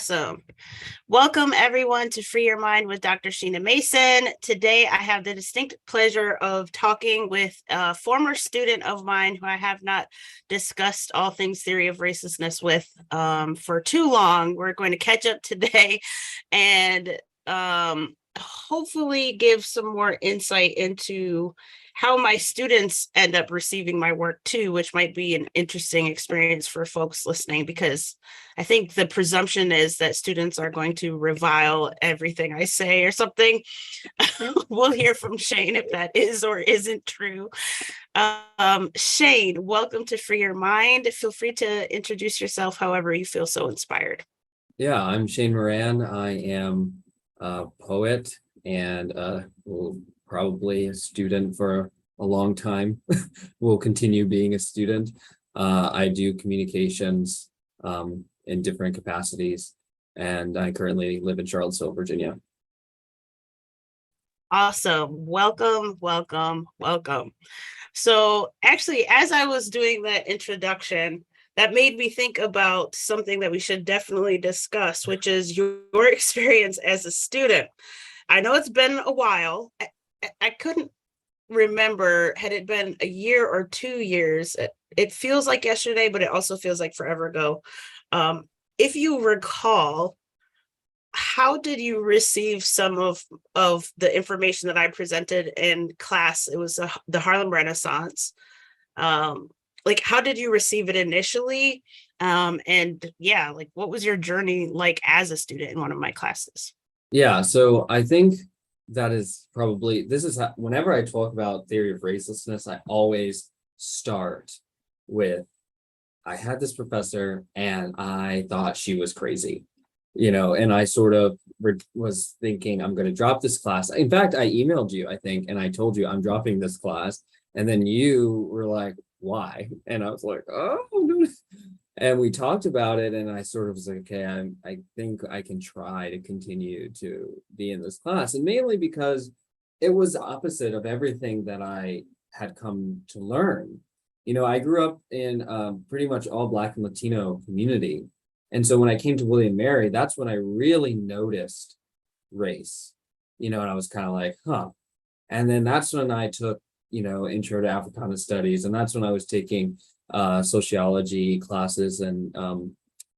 Awesome. Welcome everyone to Free Your Mind with Dr. Sheena Mason. Today I have the distinct pleasure of talking with a former student of mine who I have not discussed all things theory of racelessness with for too long. We're going to catch up today and hopefully give some more insight into how my students end up receiving my work too, which might be an interesting experience for folks listening, because I think the presumption is that students are going to revile everything I say or something. We'll hear from Shane if that is or isn't true. Shane, welcome to Free Your Mind. Feel free to introduce yourself however you feel so inspired. Yeah, I'm Shane Moran. I am a poet and probably a student for a long time. Will continue being a student. I do communications in different capacities, and I currently live in Charlottesville, Virginia. Awesome. Welcome, welcome, welcome. So actually, as I was doing that introduction, that made me think about something that we should definitely discuss, which is your experience as a student. I know it's been a while. I couldn't remember, had it been a year or 2 years. It feels like yesterday, but it also feels like forever ago. If you recall, how did you receive some of the information that I presented in class? It was the Harlem Renaissance. Like, how did you receive it initially? And yeah, like, what was your journey like as a student in one of my classes? Yeah, so I think that is probably, whenever I talk about theory of racelessness, I always start with, I had this professor and I thought she was crazy, and I sort of was thinking, I'm going to drop this class. In fact, I emailed you, I think, and I told you I'm dropping this class. And then you were like, why? And I was like, oh, no. And we talked about it, and I sort of was like, okay, I think I can try to continue to be in this class. And mainly because it was opposite of everything that I had come to learn. I grew up in pretty much all Black and Latino community. And so when I came to William Mary, that's when I really noticed race, and I was kind of like, huh. And then that's when I took, intro to Africana studies. And that's when I was taking sociology classes and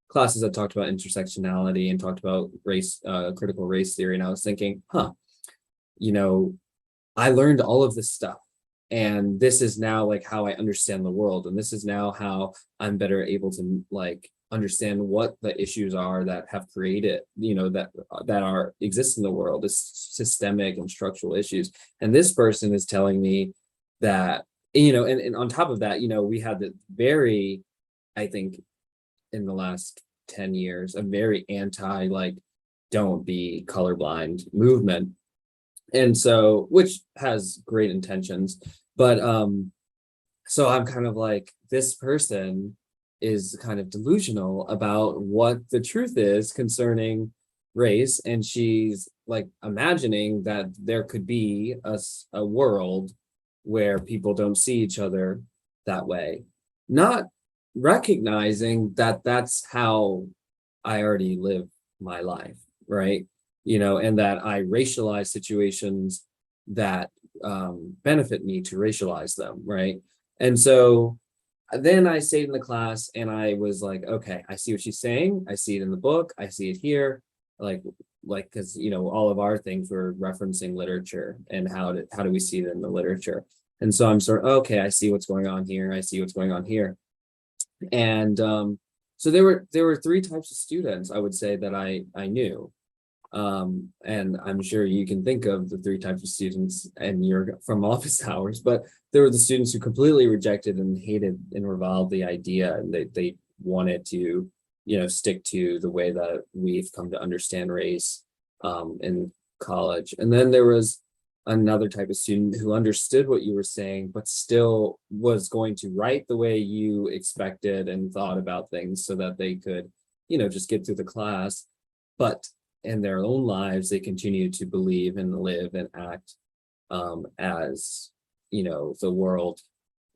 classes that talked about intersectionality and talked about race, critical race theory. And I was thinking, I learned all of this stuff. And this is now like how I understand the world. And this is now how I'm better able to like understand what the issues are that have created, that are exist in the world, this systemic and structural issues. And this person is telling me that, and on top of that, we had the very, I think in the last 10 years, a very anti, like, don't be colorblind movement. And so, which has great intentions, but so I'm kind of like, this person is kind of delusional about what the truth is concerning race. And she's like imagining that there could be a world where people don't see each other that way, not recognizing that that's how I already live my life, right? And that I racialize situations that benefit me to racialize them, right? And so then I stayed in the class and I was like, okay, I see what she's saying. I see it in the book. I see it here. Like, because, all of our things were referencing literature and how do we see it in the literature? And so I'm sort of, okay, I see what's going on here. I see what's going on here. And so there were three types of students, I would say, that I knew. And I'm sure you can think of the three types of students and you're from office hours, but there were the students who completely rejected and hated and reviled the idea, and they wanted to, stick to the way that we've come to understand race in college. And then there was another type of student who understood what you were saying, but still was going to write the way you expected and thought about things so that they could, just get through the class. But in their own lives, they continue to believe and live and act as, the world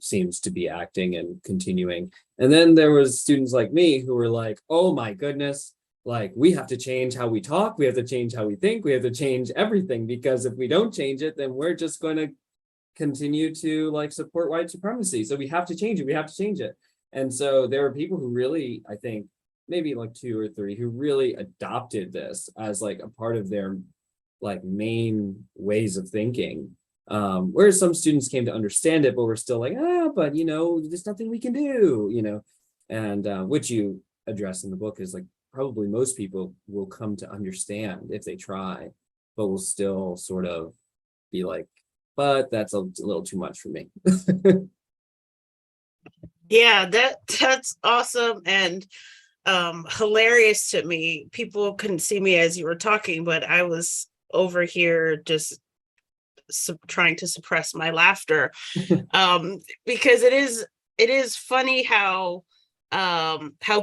seems to be acting and continuing. And then there was students like me who were like, oh my goodness, like we have to change how we talk, we have to change how we think, we have to change everything, because if we don't change it, then we're just going to continue to like support white supremacy. So we have to change it, we have to change it. And so there are people who really, I think maybe like 2 or 3, who really adopted this as like a part of their like main ways of thinking. Whereas some students came to understand it, but we're still like, but there's nothing we can do, and which you address in the book is like probably most people will come to understand if they try, but will still sort of be like, but that's a little too much for me. Yeah, that's awesome and hilarious to me. People couldn't see me as you were talking, but I was over here just trying to suppress my laughter, because it is funny how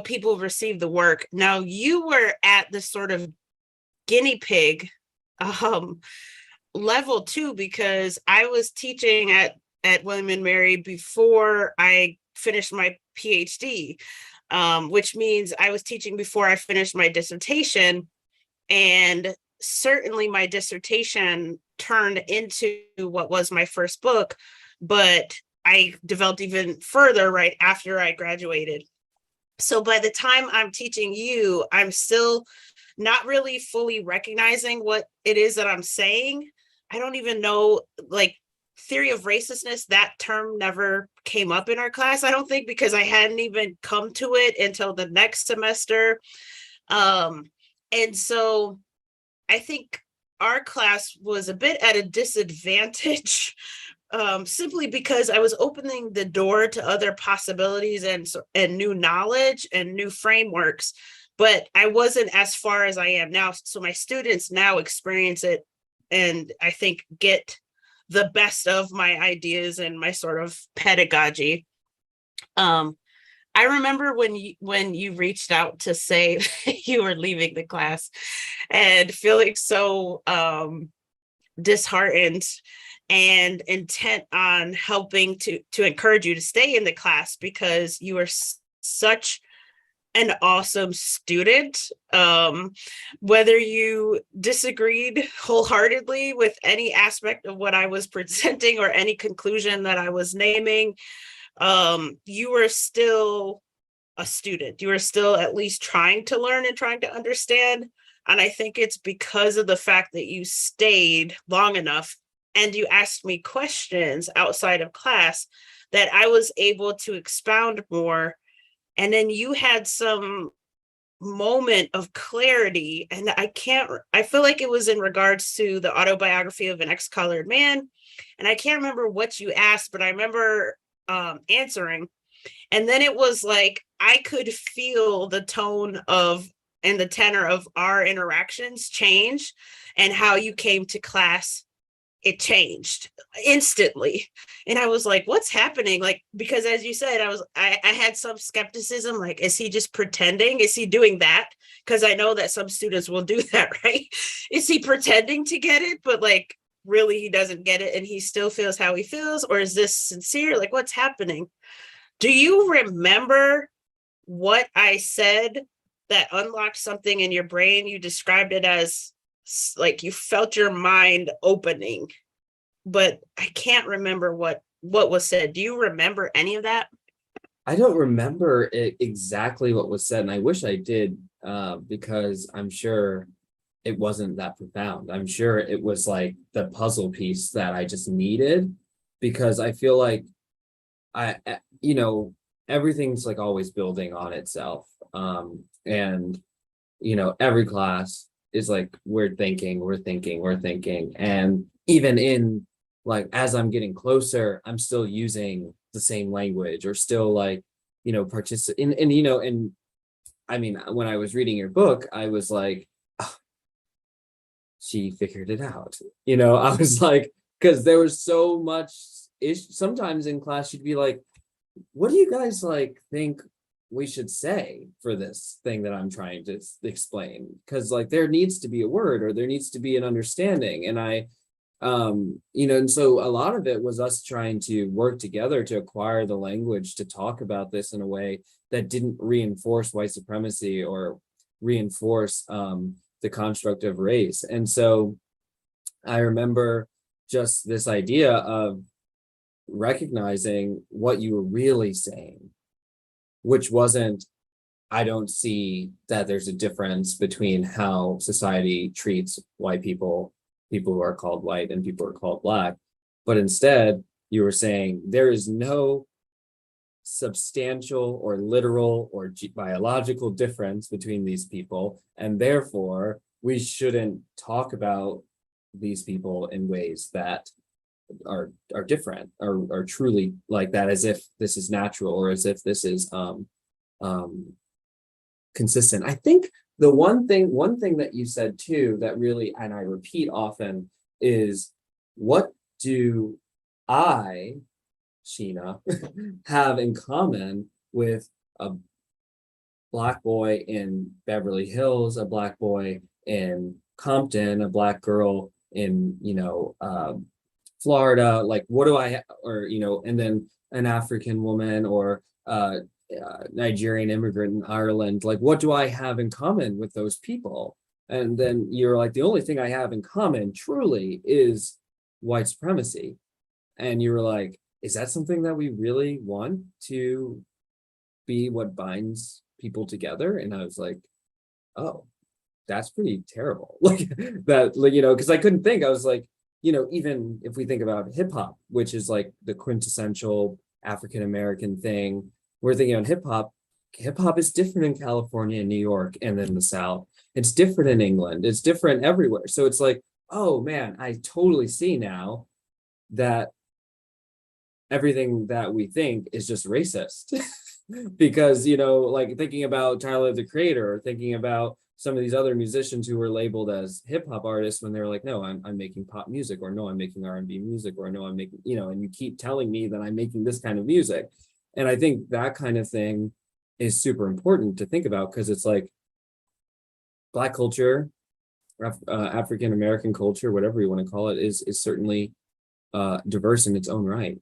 people receive the work. Now, you were at the sort of guinea pig level too, because I was teaching at William and Mary before I finished my PhD, which means I was teaching before I finished my dissertation. And certainly my dissertation turned into what was my first book, but I developed even further right after I graduated. So by the time I'm teaching you, I'm still not really fully recognizing what it is that I'm saying. I don't even know, like, theory of racelessness, that term never came up in our class, I don't think, because I hadn't even come to it until the next semester. And so I think our class was a bit at a disadvantage, simply because I was opening the door to other possibilities and new knowledge and new frameworks, but I wasn't as far as I am now. So my students now experience it, and I think get the best of my ideas and my sort of pedagogy. I remember when you reached out to say you were leaving the class and feeling so disheartened and intent on helping to encourage you to stay in the class, because you are such an awesome student. Whether you disagreed wholeheartedly with any aspect of what I was presenting or any conclusion that I was naming, you were still a student. You were still at least trying to learn and trying to understand. And I think it's because of the fact that you stayed long enough and you asked me questions outside of class that I was able to expound more. And then you had some moment of clarity, and I feel like it was in regards to the autobiography of an ex-colored man. And I can't remember what you asked, but I remember answering. And then it was like, I could feel the tone of and the tenor of our interactions change, and how you came to class, it changed instantly. And I was like, what's happening? Like, because as you said, I had some skepticism, like, is he just pretending? Is he doing that? Because I know that some students will do that, right? Is he pretending to get it, but like really he doesn't get it and he still feels how he feels? Or is this sincere? Like, what's happening? Do you remember what I said that unlocked something in your brain? You described it as like you felt your mind opening, but I can't remember what was said. Do you remember any of that? I don't remember exactly what was said, and I wish I did, because I'm sure it wasn't that profound. I'm sure it was like the puzzle piece that I just needed, because I feel like everything's like always building on itself. And every class is like, we're thinking. And even in like, as I'm getting closer, I'm still using the same language, or still like, participate and I mean, when I was reading your book, I was like, oh, she figured it out. I was like, because there was so much sometimes in class, you'd be like, what do you guys like think we should say for this thing that I'm trying to explain? Because like there needs to be a word, or there needs to be an understanding. And and so a lot of it was us trying to work together to acquire the language to talk about this in a way that didn't reinforce white supremacy, or reinforce the construct of race. And so I remember just this idea of recognizing what you were really saying, which wasn't, I don't see that there's a difference between how society treats white people, people who are called white and people who are called black, but instead you were saying there is no substantial or literal or biological difference between these people, and therefore we shouldn't talk about these people in ways that are different or are truly like that, as if this is natural or as if this is consistent. I think the one thing that you said too that really, and I repeat often, is what do I, Sheena, have in common with a black boy in Beverly Hills, a black boy in Compton, a black girl in, Florida? Like, what do I, or, and then an African woman or Nigerian immigrant in Ireland, like, what do I have in common with those people? And then you're like, the only thing I have in common truly is white supremacy. And you were like, is that something that we really want to be what binds people together? And I was like, oh, that's pretty terrible. Like that, because I couldn't think. I was like, even if we think about hip hop, which is like the quintessential African American thing, we're thinking on hip hop. Hip hop is different in California and New York and then the South. It's different in England. It's different everywhere. So it's like, oh man, I totally see now that everything that we think is just racist. Because, like thinking about Tyler, the Creator, or thinking about some of these other musicians who were labeled as hip hop artists when they're like, no, I'm making pop music, or no, I'm making R&B music, or no, I'm making, and you keep telling me that I'm making this kind of music. And I think that kind of thing is super important to think about, because it's like Black culture, African American culture, whatever you want to call it, is certainly diverse in its own right.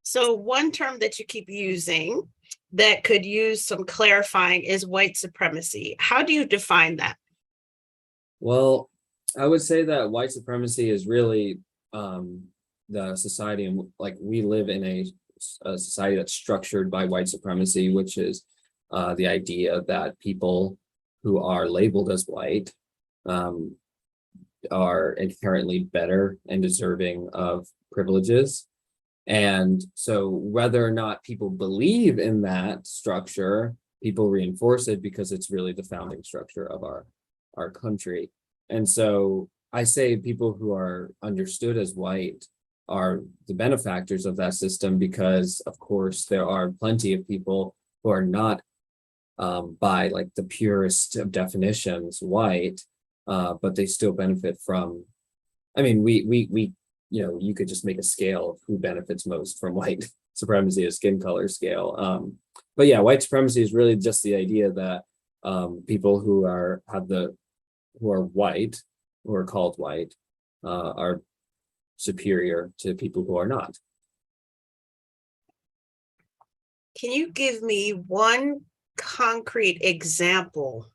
So one term that you keep using that could use some clarifying is white supremacy. How do you define that? Well, I would say that white supremacy is really the society, and like we live in a society that's structured by white supremacy, which is the idea that people who are labeled as white are inherently better and deserving of privileges. And so whether or not people believe in that structure, people reinforce it because it's really the founding structure of our country. And so I say people who are understood as white are the benefactors of that system, because of course there are plenty of people who are not by like the purest of definitions white, but they still benefit from, I mean, we you could just make a scale of who benefits most from white supremacy, a skin color scale. But yeah, white supremacy is really just the idea that people who are white, who are called white, are superior to people who are not. Can you give me one concrete example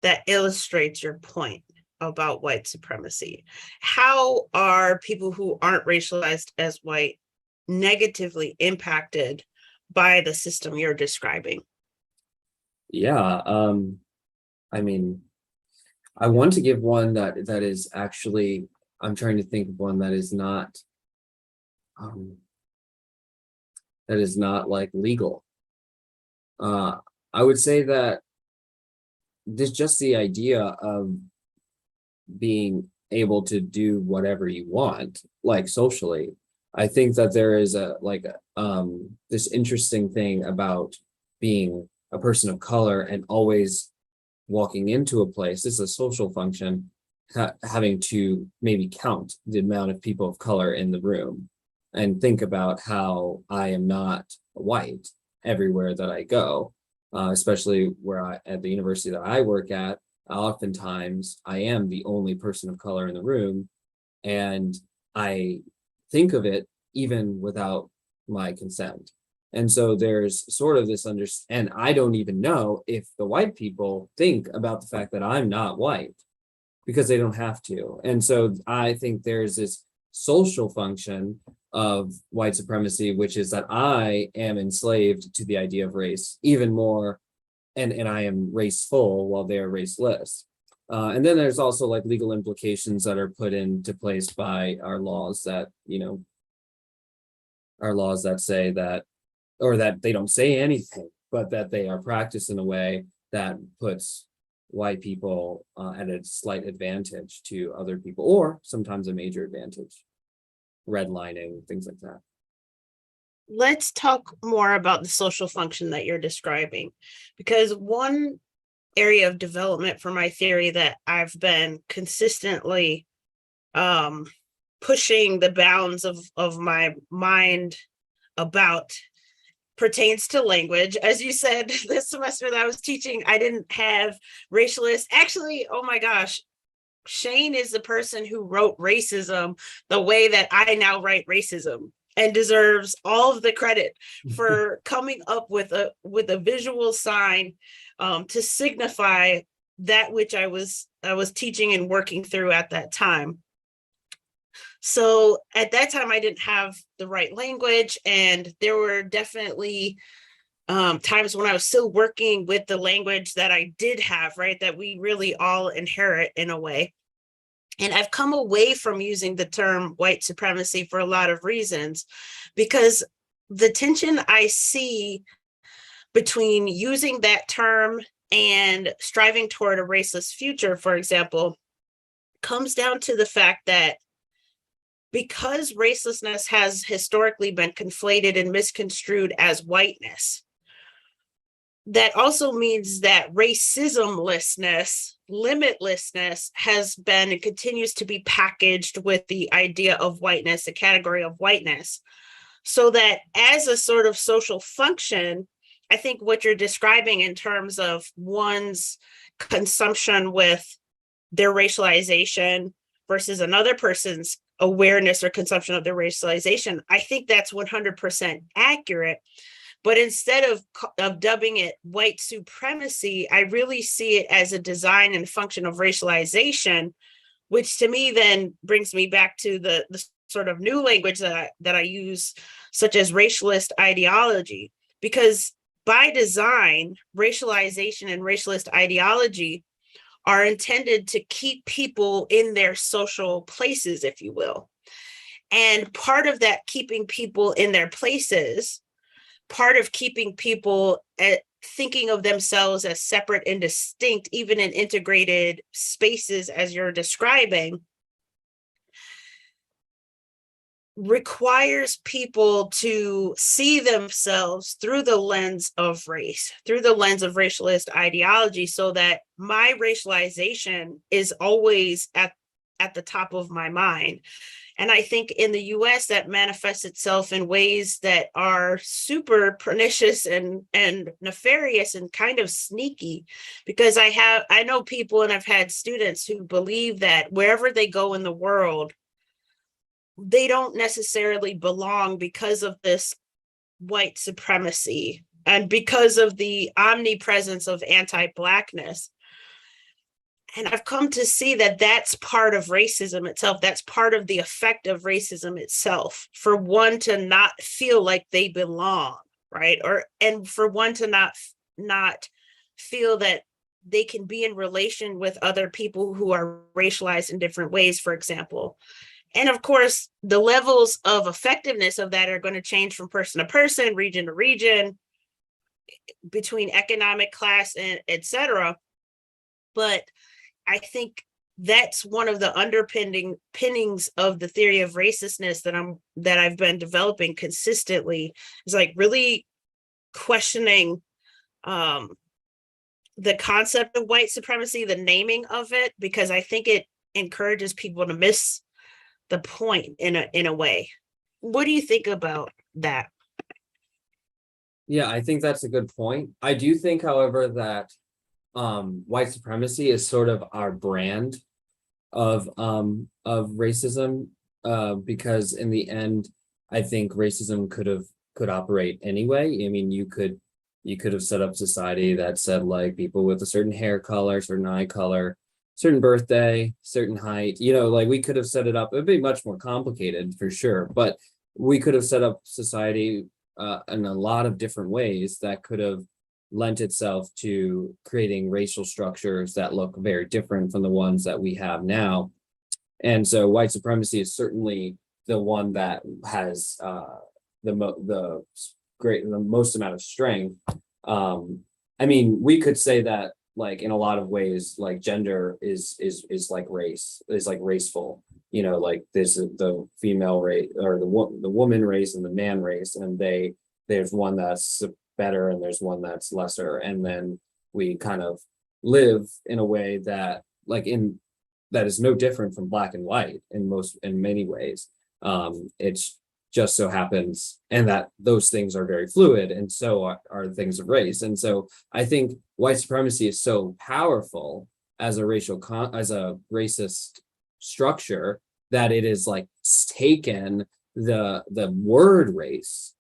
that illustrates your point about white supremacy? How are people who aren't racialized as white negatively impacted by the system you're describing? Yeah, I mean, I want to give one that is actually, I'm trying to think of one that is not like legal. I would say that there's just the idea of being able to do whatever you want, like socially. I think that there is this interesting thing about being a person of color and always walking into a place. This is a social function, having to maybe count the amount of people of color in the room and think about how I am not white everywhere that I go, especially at the university that I work at. Oftentimes I am the only person of color in the room, and I think of it even without my consent. And so there's sort of this and I don't even know if the white people think about the fact that I'm not white, because they don't have to. And so I think there's this social function of white supremacy, which is that I am enslaved to the idea of race even more, and I am raceful while they're raceless. And then there's also like legal implications that are put into place by our laws that, our laws that say that, or that they don't say anything, but that they are practiced in a way that puts white people at a slight advantage to other people, or sometimes a major advantage, redlining, things like that. Let's talk more about the social function that you're describing, because one area of development for my theory that I've been consistently pushing the bounds of my mind about pertains to language. As you said, this semester that I was teaching, I didn't have racialist. Actually, oh my gosh, Shane is the person who wrote racism the way that I now write racism, and deserves all of the credit for coming up with a visual sign to signify that which I was teaching and working through at that time. So at that time, I didn't have the right language, and there were definitely times when I was still working with the language that I did have, right, that we really all inherit in a way. And I've come away from using the term white supremacy for a lot of reasons, because the tension I see between using that term and striving toward a raceless future, for example, comes down to the fact that because racelessness has historically been conflated and misconstrued as whiteness, that also means that racismlessness, limitlessness, has been and continues to be packaged with the idea of whiteness, the category of whiteness. So that as a sort of social function, I think what you're describing in terms of one's consumption with their racialization versus another person's awareness or consumption of their racialization, I think that's 100% accurate. But instead of dubbing it white supremacy, I really see it as a design and function of racialization, which to me then brings me back to the sort of new language that I use, such as racialist ideology. Because by design, racialization and racialist ideology are intended to keep people in their social places, if you will. And part of that keeping people in their places, part of keeping people thinking of themselves as separate and distinct, even in integrated spaces, as you're describing, requires people to see themselves through the lens of race, through the lens of racialist ideology, so that my racialization is always at the top of my mind. And I think in the US that manifests itself in ways that are super pernicious and nefarious and kind of sneaky, because I know people, and I've had students who believe that wherever they go in the world, they don't necessarily belong because of this white supremacy and because of the omnipresence of anti-Blackness. And I've come to see that that's part of racism itself. That's part of the effect of racism itself, for one to not feel like they belong, right? And for one to not feel that they can be in relation with other people who are racialized in different ways, for example. And of course, the levels of effectiveness of that are going to change from person to person, region to region, between economic class and et cetera. But I think that's one of the underpinnings of the theory of racelessness that I've been developing consistently, is like really questioning the concept of white supremacy, the naming of it, because I think it encourages people to miss the point in a way. What do you think about that? Yeah, I think that's a good point. I do think, however, that white supremacy is sort of our brand of racism, because in the end, I think racism could have could operate anyway. I mean, you could have set up society that said like people with a certain hair color, certain eye color, certain birthday, certain height, like we could have set it up. It'd be much more complicated for sure, but we could have set up society in a lot of different ways that could have lent itself to creating racial structures that look very different from the ones that we have now. And so white supremacy is certainly the one that has the most amount of strength. I mean, we could say that like in a lot of ways, like gender is like race, is like raceful. Like this is the female race or the woman race and the man race, and there's one that's better and there's one that's lesser, and then we kind of live in a way that that is no different from black and white in many ways. It's just so happens, and that those things are very fluid, and so are things of race. And so I think white supremacy is so powerful as a racist structure that it is like taken the word race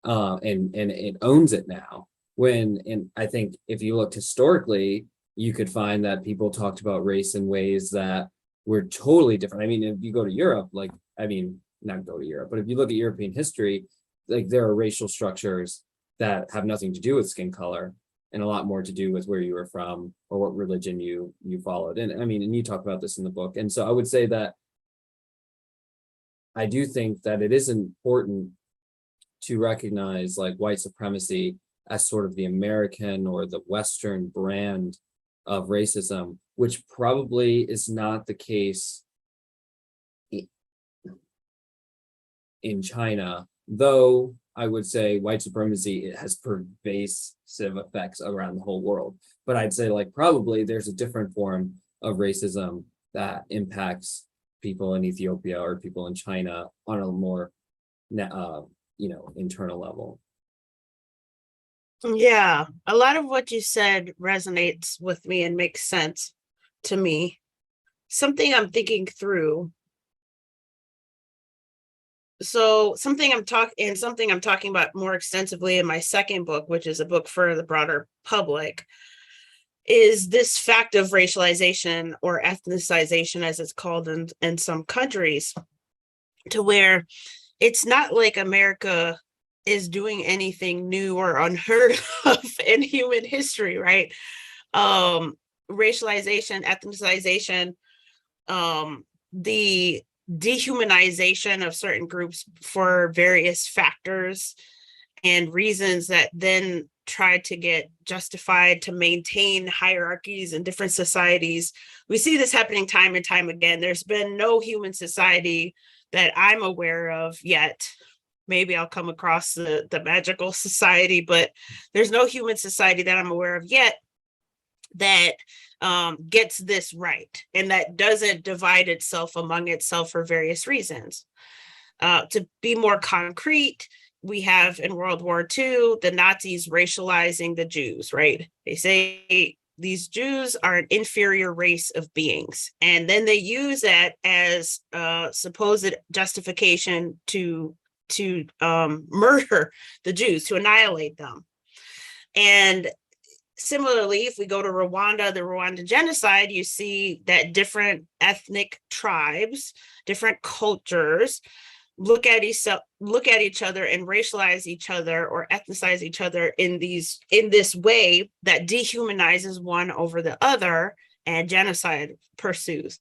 and it owns it now. And I think if you looked historically, you could find that people talked about race in ways that were totally different. I mean, if you go to Europe, not go to Europe, but if you look at European history, like there are racial structures that have nothing to do with skin color and a lot more to do with where you were from or what religion you followed. And I mean, and you talk about this in the book. And so I would say that I do think that it is important to recognize like white supremacy as sort of the American or the Western brand of racism, which probably is not the case in China, though I would say white supremacy, it has pervasive effects around the whole world. But I'd say like probably there's a different form of racism that impacts people in Ethiopia or people in China on a more internal level. Yeah, a lot of what you said resonates with me and makes sense to me. Something I'm thinking through. So something I'm talking about more extensively in my second book, which is a book for the broader public, is this fact of racialization or ethnicization, as it's called in some countries, to where it's not like America is doing anything new or unheard of in human history, right? Racialization, ethnicization, the dehumanization of certain groups for various factors and reasons that then try to get justified to maintain hierarchies in different societies. We see this happening time and time again. There's been no human society that I'm aware of yet. Maybe I'll come across the magical society, but there's no human society that I'm aware of yet that gets this right and that doesn't divide itself among itself for various reasons. To be more concrete, we have in World War II, the Nazis racializing the Jews, right? They say these Jews are an inferior race of beings. And then they use that as a supposed justification to murder the Jews, to annihilate them. And similarly, if we go to Rwanda, the Rwanda genocide, you see that different ethnic tribes, different cultures look at each other and racialize each other or ethnicize each other in this way that dehumanizes one over the other, and genocide pursues.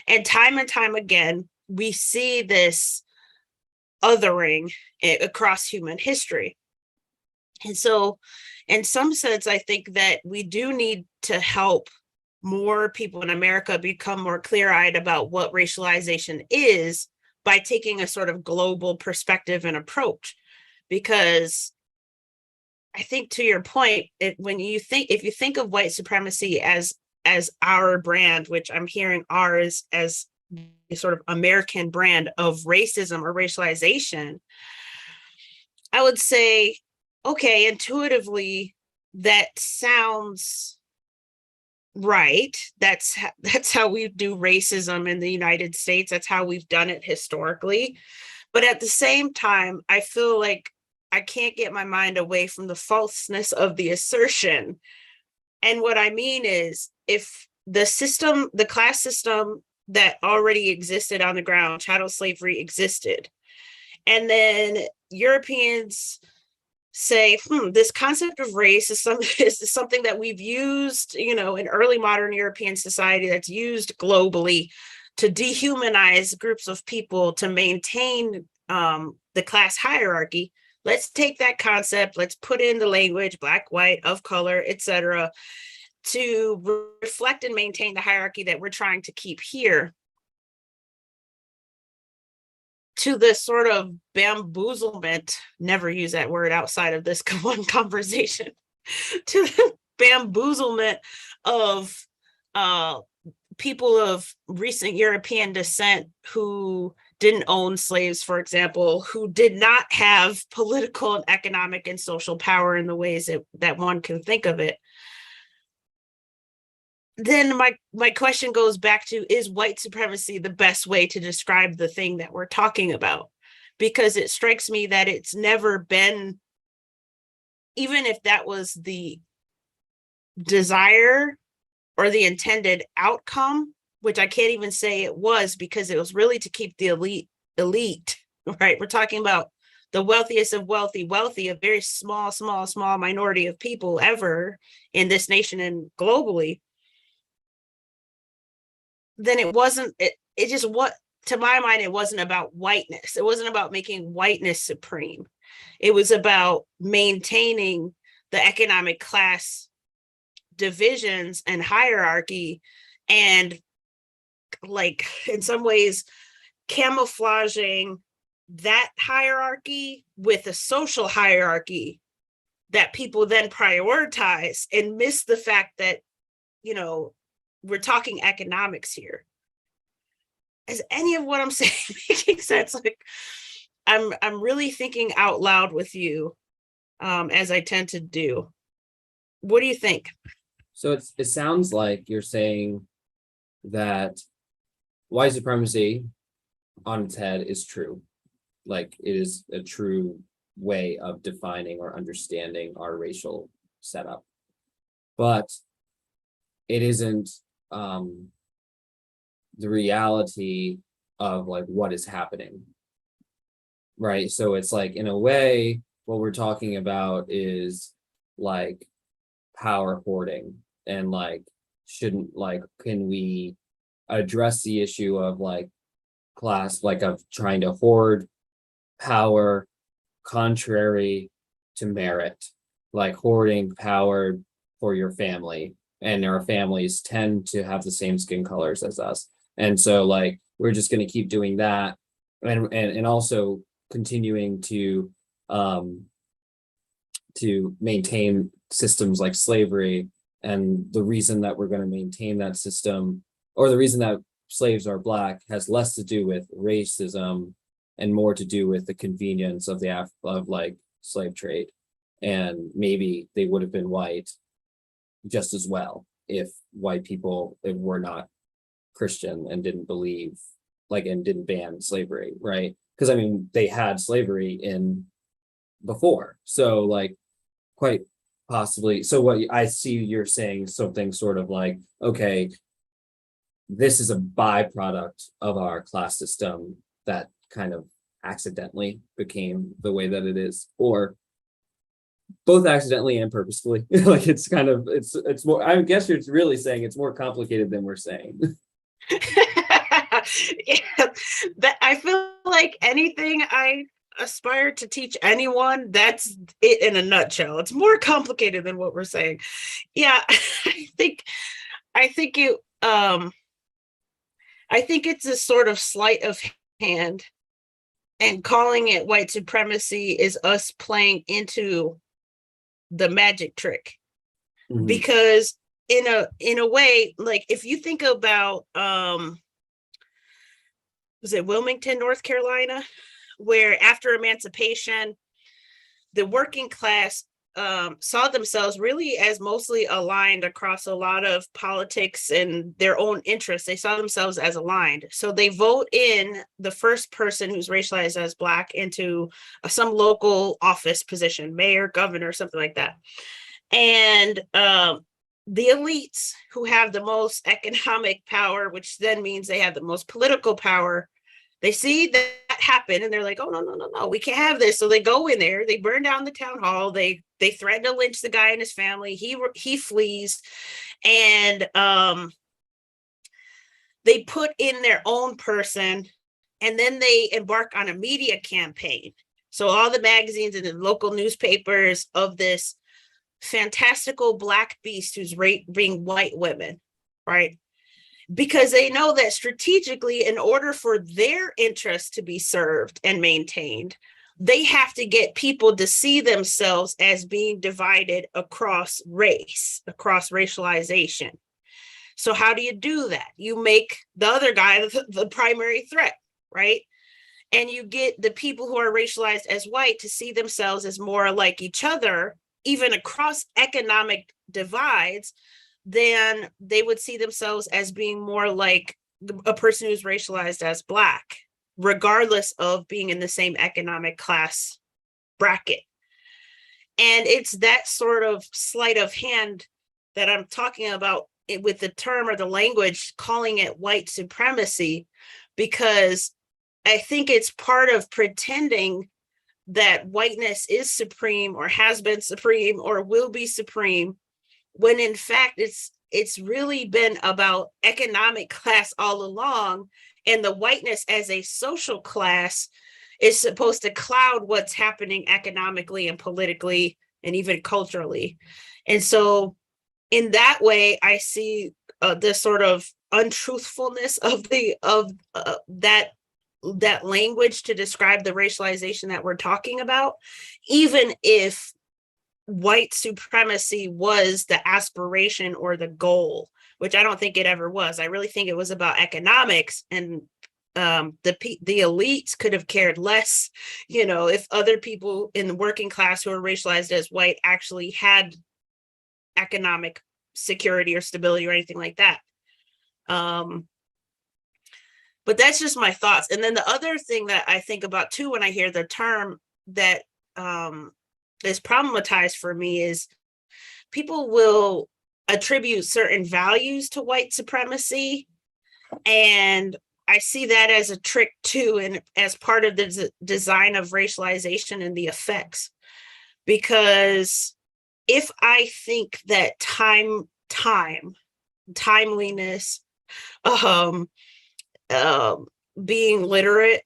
And time again, we see this othering across human history. And so in some sense, I think that we do need to help more people in America become more clear-eyed about what racialization is by taking a sort of global perspective and approach. Because I think, to your point, if you think of white supremacy as our brand, which I'm hearing ours as a sort of American brand of racism or racialization, I would say, okay, intuitively, that sounds right. That's how we do racism in the United States. That's how we've done it historically. But at the same time, I feel like I can't get my mind away from the falseness of the assertion. And what I mean is, if the system, the class system that already existed on the ground, chattel slavery existed, and then Europeans say, this concept of race is something that we've used, in early modern European society, that's used globally to dehumanize groups of people to maintain the class hierarchy. Let's take that concept, let's put in the language, black, white, of color, etc., to reflect and maintain the hierarchy that we're trying to keep here, to the sort of bamboozlement, never use that word outside of this one conversation, to the bamboozlement of people of recent European descent who didn't own slaves, for example, who did not have political and economic and social power in the ways that one can think of it. Then my question goes back to, is white supremacy the best way to describe the thing that we're talking about? Because it strikes me that it's never been, even if that was the desire or the intended outcome, which I can't even say it was, because it was really to keep the elite, right? We're talking about the wealthiest of wealthy, a very small minority of people ever in this nation and globally. Then it wasn't, it just, what, to my mind, it wasn't about whiteness. It wasn't about making whiteness supreme. It was about maintaining the economic class divisions and hierarchy, and, like, in some ways camouflaging that hierarchy with a social hierarchy that people then prioritize, and miss the fact that, we're talking economics here. Is any of what I'm saying making sense? Like, I'm really thinking out loud with you, as I tend to do. What do you think? So it sounds like you're saying that white supremacy on its head is true. Like, it is a true way of defining or understanding our racial setup. But it isn't the reality of, like, what is happening. Right. So it's like, in a way, what we're talking about is, like, power hoarding, and, like, can we address the issue of, like, class, like, of trying to hoard power contrary to merit, like hoarding power for your family, and our families tend to have the same skin colors as us, and so, like, we're just going to keep doing that, and also continuing to maintain systems like slavery. And the reason that we're going to maintain that system, or the reason that slaves are Black, has less to do with racism and more to do with the convenience of like slave trade. And maybe they would have been white just as well if white people were not Christian and didn't believe, like, and didn't ban slavery, right? Because, I mean, they had slavery in before, so, like, quite possibly. So what I see you're saying, something sort of like, okay, this is a byproduct of our class system that kind of accidentally became the way that it is, or both accidentally and purposefully. Like, it's kind of, it's more, I guess you're really saying it's more complicated than we're saying. Yeah, that, I feel like anything I aspire to teach anyone, that's it in a nutshell. It's more complicated than what we're saying. Yeah, I think it I think it's a sort of sleight of hand, and calling it white supremacy is us playing into the magic trick. Mhm. Because in a way, like, if you think about was it Wilmington, North Carolina, where after emancipation, the working class saw themselves really as mostly aligned across a lot of politics and their own interests. They saw themselves as aligned. So they vote in the first person who's racialized as Black into some local office position, mayor, governor, something like that. And the elites who have the most economic power, which then means they have the most political power, they see that happen and they're like, oh, no, no, no, no, we can't have this. So they go in there, they burn down the town hall, they threaten to lynch the guy and his family. He flees, and they put in their own person, and then they embark on a media campaign. So all the magazines and the local newspapers of this fantastical Black beast who's raping white women, right? Because they know that strategically, in order for their interests to be served and maintained, they have to get people to see themselves as being divided across race, across racialization. So how do you do that? You make the other guy the primary threat, right? And you get the people who are racialized as white to see themselves as more like each other, even across economic divides, then they would see themselves as being more like a person who's racialized as Black, regardless of being in the same economic class bracket. And it's that sort of sleight of hand that I'm talking about with the term or the language, calling it white supremacy, because I think it's part of pretending that whiteness is supreme or has been supreme or will be supreme, when in fact it's really been about economic class all along, and the whiteness as a social class is supposed to cloud what's happening economically and politically and even culturally. And so in that way, I see this sort of untruthfulness of that language to describe the racialization that we're talking about, even if white supremacy was the aspiration or the goal, which I don't think it ever was. I really think it was about economics, and the elites could have cared less, if other people in the working class who are racialized as white actually had economic security or stability or anything like that. But that's just my thoughts. And then the other thing that I think about too when I hear the term that is problematized for me is people will attribute certain values to white supremacy, and I see that as a trick too, and as part of the design of racialization and the effects. Because if I think that timeliness, being literate,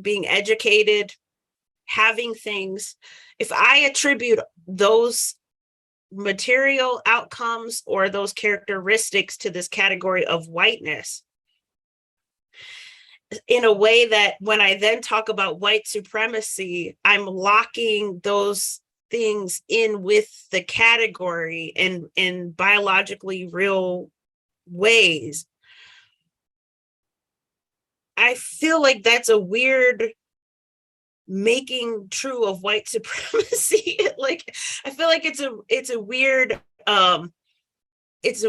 being educated, having things, if I attribute those material outcomes or those characteristics to this category of whiteness, in a way that when I then talk about white supremacy, I'm locking those things in with the category and in biologically real ways, I feel like that's a weird making true of white supremacy. Like, I feel like it's a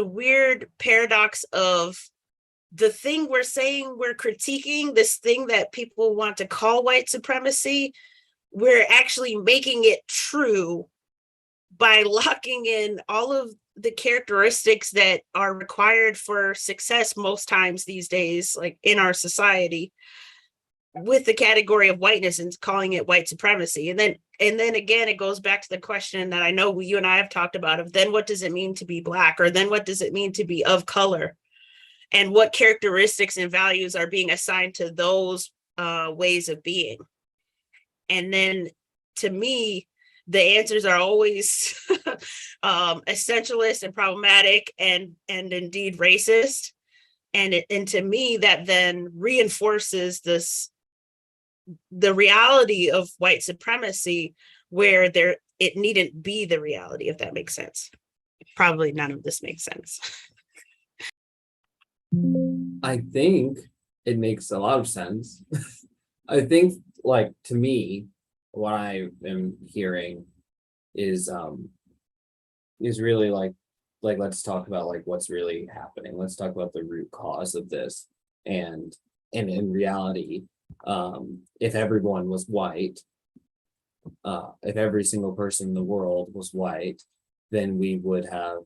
weird paradox of the thing we're saying we're critiquing, this thing that people want to call white supremacy, we're actually making it true by locking in all of the characteristics that are required for success most times these days, like in our society, with the category of whiteness and calling it white supremacy. And then again, it goes back to the question that I know you and I have talked about of then what does it mean to be Black, or then what does it mean to be of color, and what characteristics and values are being assigned to those ways of being. And then to me, the answers are always essentialist and problematic and indeed racist. And to me, that then reinforces the reality of white supremacy, where it needn't be the reality, if that makes sense. Probably none of this makes sense. I think it makes a lot of sense. I think, like, to me, what I am hearing is really like let's talk about like what's really happening. Let's talk about the root cause of this. And in reality, if everyone was white, if every single person in the world was white, then we would have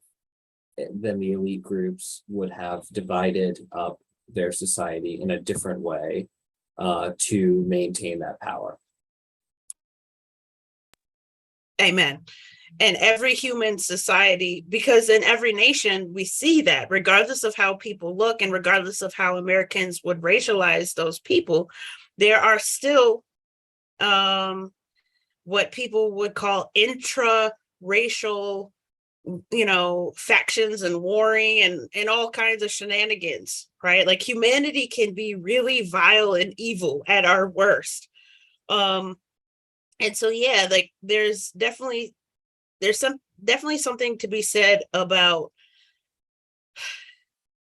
then the elite groups would have divided up their society in a different way to maintain that power. Amen. And every human society, because in every nation, we see that regardless of how people look and regardless of how Americans would racialize those people, there are still what people would call intra-racial, factions and warring and all kinds of shenanigans, right? Like humanity can be really vile and evil at our worst. And so, yeah, like there's definitely something to be said about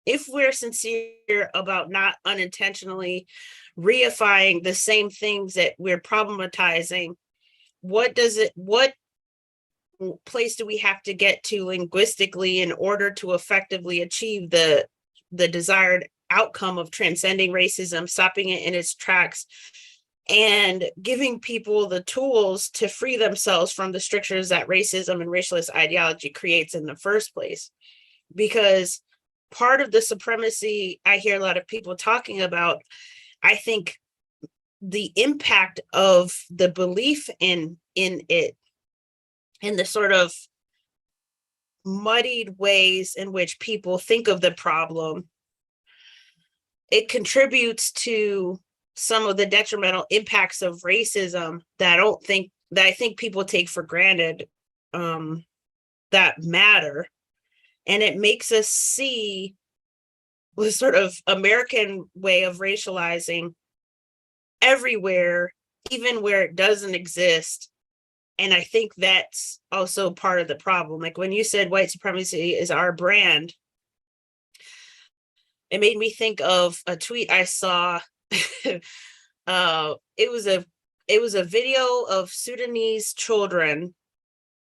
if we're sincere about not unintentionally reifying the same things that we're problematizing, what place do we have to get to linguistically in order to effectively achieve the desired outcome of transcending racism, stopping it in its tracks, and giving people the tools to free themselves from the strictures that racism and racialist ideology creates in the first place? Because part of the supremacy I hear a lot of people talking about, I think the impact of the belief in it and the sort of muddied ways in which people think of the problem, it contributes to some of the detrimental impacts of racism that I think people take for granted, that matter. And it makes us see the sort of American way of racializing everywhere, even where it doesn't exist. And I think that's also part of the problem. Like when you said white supremacy is our brand, it made me think of a tweet I saw. It was a video of Sudanese children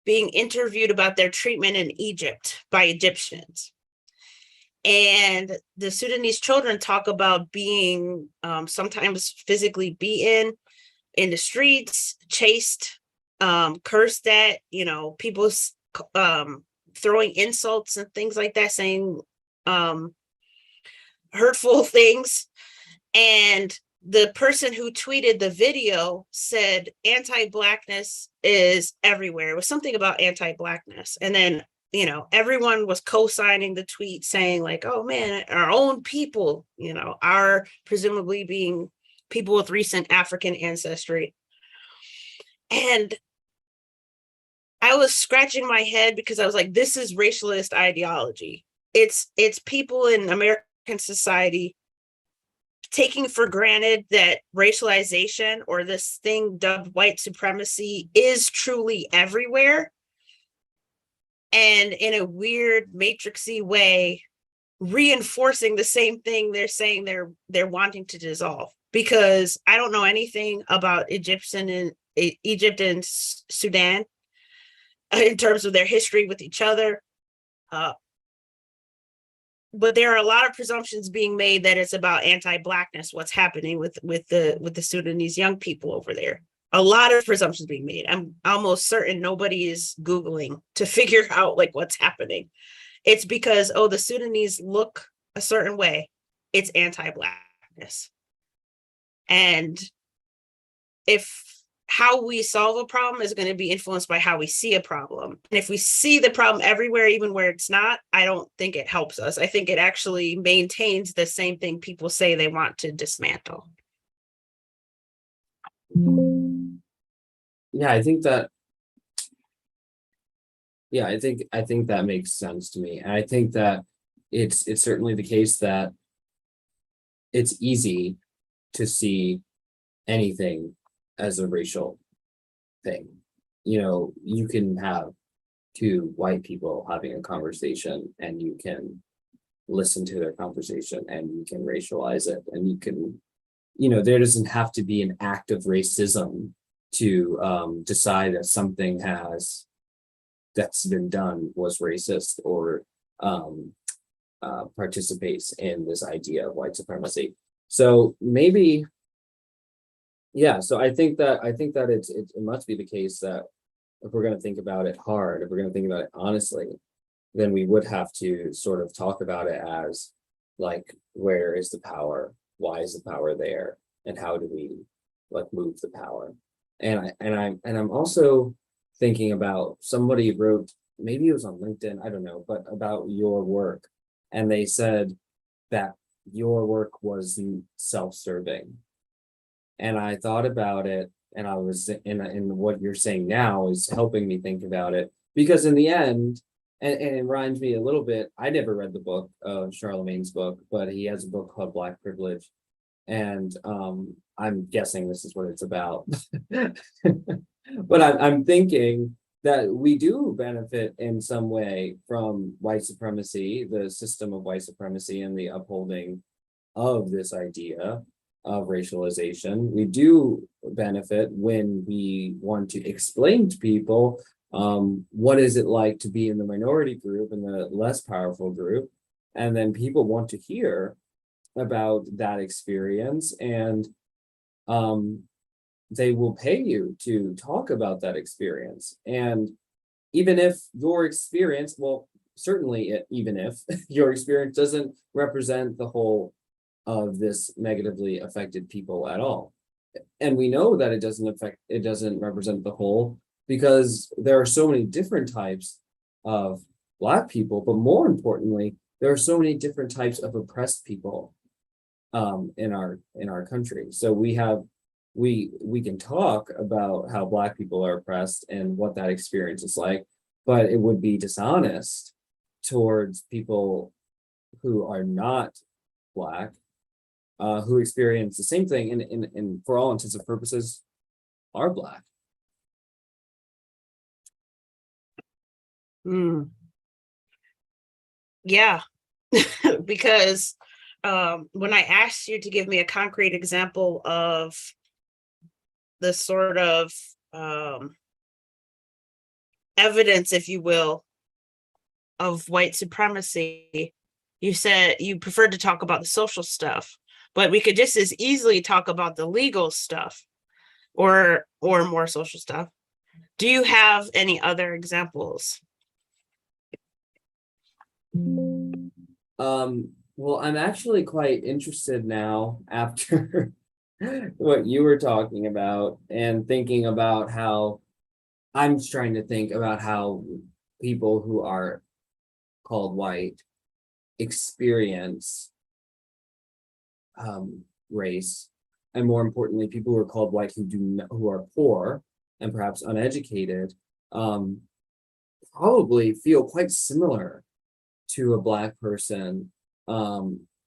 being interviewed about their treatment in Egypt by Egyptians. And the Sudanese children talk about being sometimes physically beaten in the streets, chased, cursed at, people throwing insults and things like that, saying hurtful things. And the person who tweeted the video said anti-Blackness is everywhere. It was something about anti-Blackness. And then, everyone was co-signing the tweet saying like, oh man, our own people, are presumably being people with recent African ancestry. And I was scratching my head because I was like, this is racialist ideology. It's people in American society taking for granted that racialization, or this thing dubbed white supremacy, is truly everywhere, and in a weird matrixy way reinforcing the same thing they're saying they're wanting to dissolve. Because I don't know anything about Egypt and Sudan in terms of their history with each other, but there are a lot of presumptions being made that it's about anti-Blackness, what's happening with the Sudanese young people over there. A lot of presumptions being made. I'm almost certain nobody is Googling to figure out like what's happening. It's because, the Sudanese look a certain way. It's anti-Blackness. And if how we solve a problem is going to be influenced by how we see a problem. And if we see the problem everywhere, even where it's not, I don't think it helps us. I think it actually maintains the same thing people say they want to dismantle. Yeah, I think that makes sense to me. And I think that it's certainly the case that it's easy to see anything as a racial thing. You can have two white people having a conversation and you can listen to their conversation and you can racialize it, and you can, there doesn't have to be an act of racism to decide that something has that's been done was racist or participates in this idea of white supremacy. So maybe, yeah. So I think that it must be the case that if we're going to think about it hard, if we're going to think about it honestly, then we would have to sort of talk about it as like, where is the power? Why is the power there? And how do we like move the power? And I'm also thinking about, somebody wrote, maybe it was on LinkedIn, I don't know, but about your work. And they said that your work was self-serving. And I thought about it, and I was in what you're saying now is helping me think about it, because in the end, and it reminds me a little bit. I never read the book, Charlemagne's book, but he has a book called Black Privilege, and I'm guessing this is what it's about. But I'm thinking that we do benefit in some way from white supremacy, the system of white supremacy, and the upholding of this idea of racialization. We do benefit when we want to explain to people what is it like to be in the minority group and the less powerful group, and then people want to hear about that experience, and they will pay you to talk about that experience. And even if your experience, well, certainly even if your experience doesn't represent the whole of this negatively affected people at all. And we know that it doesn't represent the whole, because there are so many different types of Black people, but more importantly, there are so many different types of oppressed people in our country. So we can talk about how Black people are oppressed and what that experience is like, but it would be dishonest towards people who are not Black, who experience the same thing, and for all intents and purposes are Black. Yeah, because when I asked you to give me a concrete example of the sort of evidence, if you will, of white supremacy, you said you preferred to talk about the social stuff, but we could just as easily talk about the legal stuff or more social stuff. Do you have any other examples? Well, I'm actually quite interested now after what you were talking about, and thinking about how I'm trying to think about how people who are called white experience race, and more importantly, people who are called white who are poor and perhaps uneducated, probably feel quite similar to a Black person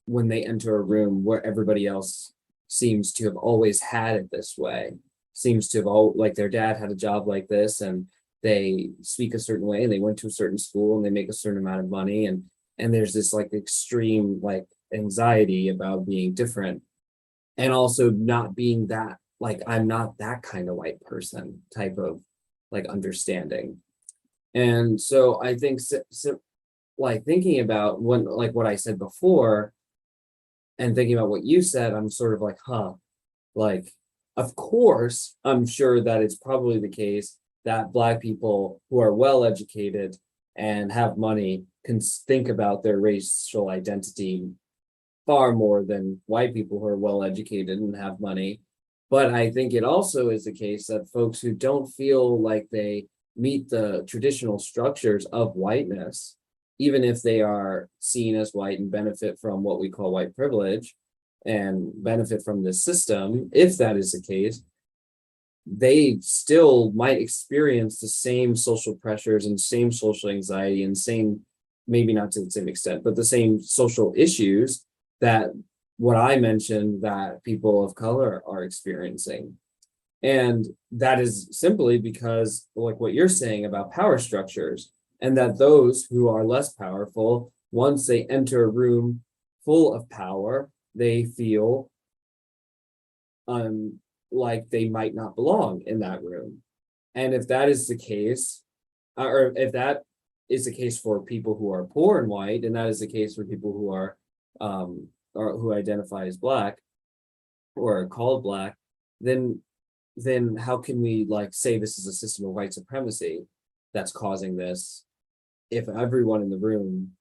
when they enter a room where everybody else seems to have always had it this way, seems to have like their dad had a job like this, and they speak a certain way, and they went to a certain school, and they make a certain amount of money, and there's this like extreme like anxiety about being different, and also not being that, like, I'm not that kind of white person type of like understanding. And so I think like thinking about what I said before, and thinking about what you said, I'm sort of like, like, of course, I'm sure that it's probably the case that Black people who are well educated and have money can think about their racial identity far more than white people who are well educated and have money. But I think it also is the case that folks who don't feel like they meet the traditional structures of whiteness, even if they are seen as white and benefit from what we call white privilege and benefit from this system, if that is the case, they still might experience the same social pressures and same social anxiety and same, maybe not to the same extent, but the same social issues that what I mentioned that people of color are experiencing. And that is simply because, like what you're saying about power structures, and that those who are less powerful, once they enter a room full of power, they feel like they might not belong in that room. And if that is the case, or if that is the case for people who are poor and white, and that is the case for people who are or who identify as black or are called black, then how can we like say this is a system of white supremacy that's causing this if everyone in the room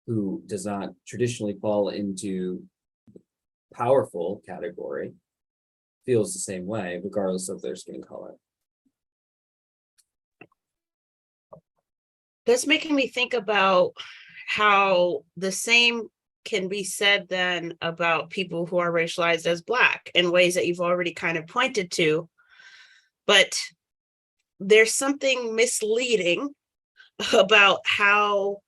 who does not traditionally fall into powerful category feels the same way, regardless of their skin color? That's making me think about how the same can be said then about people who are racialized as black in ways that you've already kind of pointed to. But there's something misleading about how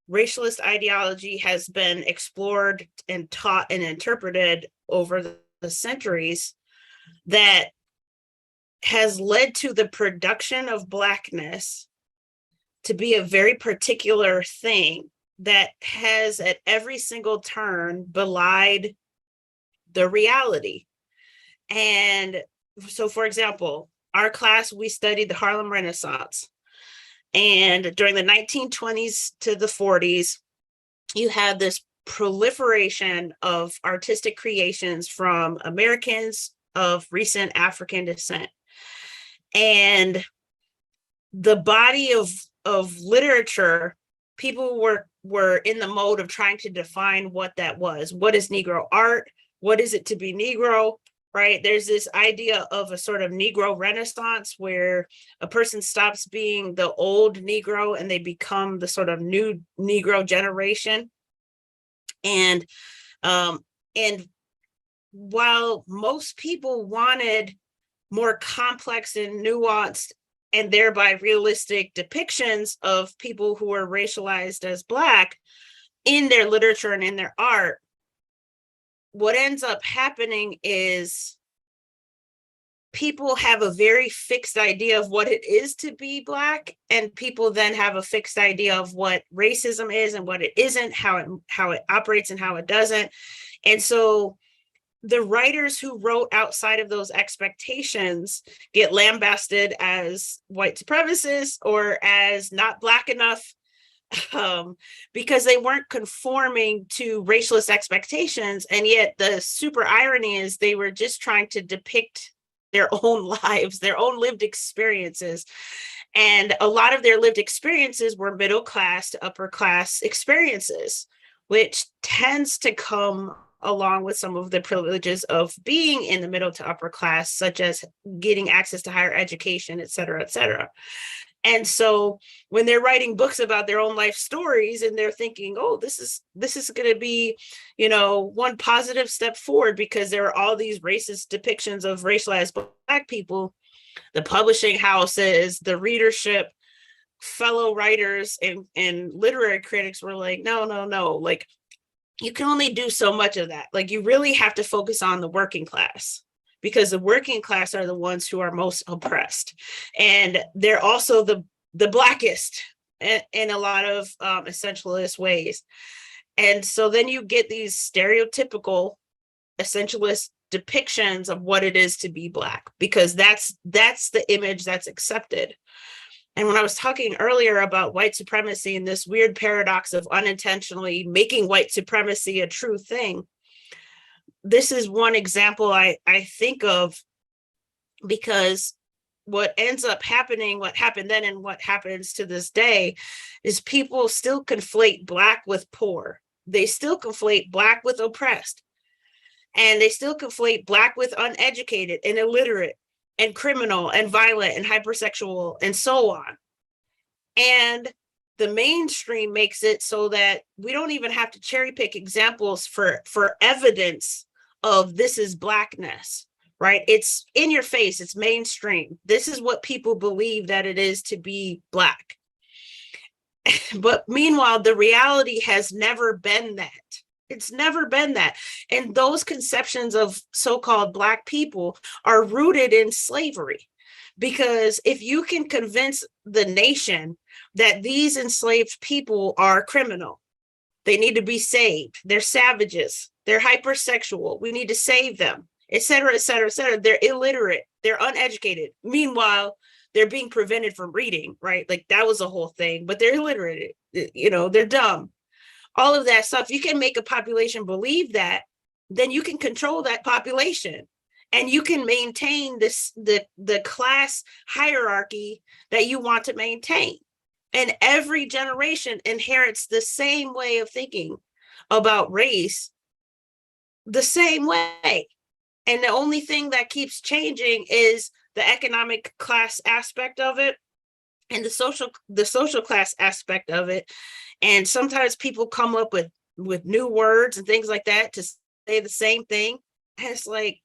racialist ideology has been explored and taught and interpreted over the centuries that has led to the production of blackness to be a very particular thing that has at every single turn belied the reality. And so, for example, our class, we studied the Harlem Renaissance. And during the 1920s to the 40s, you had this proliferation of artistic creations from Americans of recent African descent. And the body of literature, people were in the mode of trying to define what that was. What is Negro art? What is it to be Negro? Right? There's this idea of a sort of Negro Renaissance where a person stops being the old Negro and they become the sort of new Negro generation. And while most people wanted more complex and nuanced and thereby realistic depictions of people who are racialized as black in their literature and in their art, what ends up happening is people have a very fixed idea of what it is to be black, and people then have a fixed idea of what racism is and what it isn't, how it operates and how it doesn't. And so the writers who wrote outside of those expectations get lambasted as white supremacists or as not black enough, because they weren't conforming to racialist expectations. And yet the super irony is they were just trying to depict their own lives, their own lived experiences. And a lot of their lived experiences were middle class to upper class experiences, which tends to come along with some of the privileges of being in the middle to upper class, such as getting access to higher education, et cetera, et cetera. And so when they're writing books about their own life stories and they're thinking, oh, this is going to be, one positive step forward because there are all these racist depictions of racialized black people, the publishing houses, the readership, fellow writers and literary critics were like, no, like you can only do so much of that. Like you really have to focus on the working class, because the working class are the ones who are most oppressed. And they're also the blackest in a lot of essentialist ways. And so then you get these stereotypical essentialist depictions of what it is to be black, because that's the image that's accepted. And when I was talking earlier about white supremacy and this weird paradox of unintentionally making white supremacy a true thing, this is one example I think of, because what ends up happening, what happened then and what happens to this day, is people still conflate black with poor. They still conflate black with oppressed. And they still conflate black with uneducated and illiterate and criminal and violent and hypersexual and so on. And the mainstream makes it so that we don't even have to cherry pick examples for evidence of this is blackness, right? It's in your face, it's mainstream. This is what people believe that it is to be black. But meanwhile, the reality has never been that. It's never been that. And those conceptions of so-called black people are rooted in slavery. Because if you can convince the nation that these enslaved people are criminal, they need to be saved, they're savages, they're hypersexual, we need to save them, et cetera, et cetera, et cetera. They're illiterate, they're uneducated. Meanwhile, they're being prevented from reading, right? Like that was a whole thing, but they're illiterate, they're dumb. All of that stuff, you can make a population believe that, then you can control that population and you can maintain the class hierarchy that you want to maintain. And every generation inherits the same way of thinking about race, the same way. And the only thing that keeps changing is the economic class aspect of it and the social class aspect of it. And sometimes people come up with new words and things like that to say the same thing. And it's like,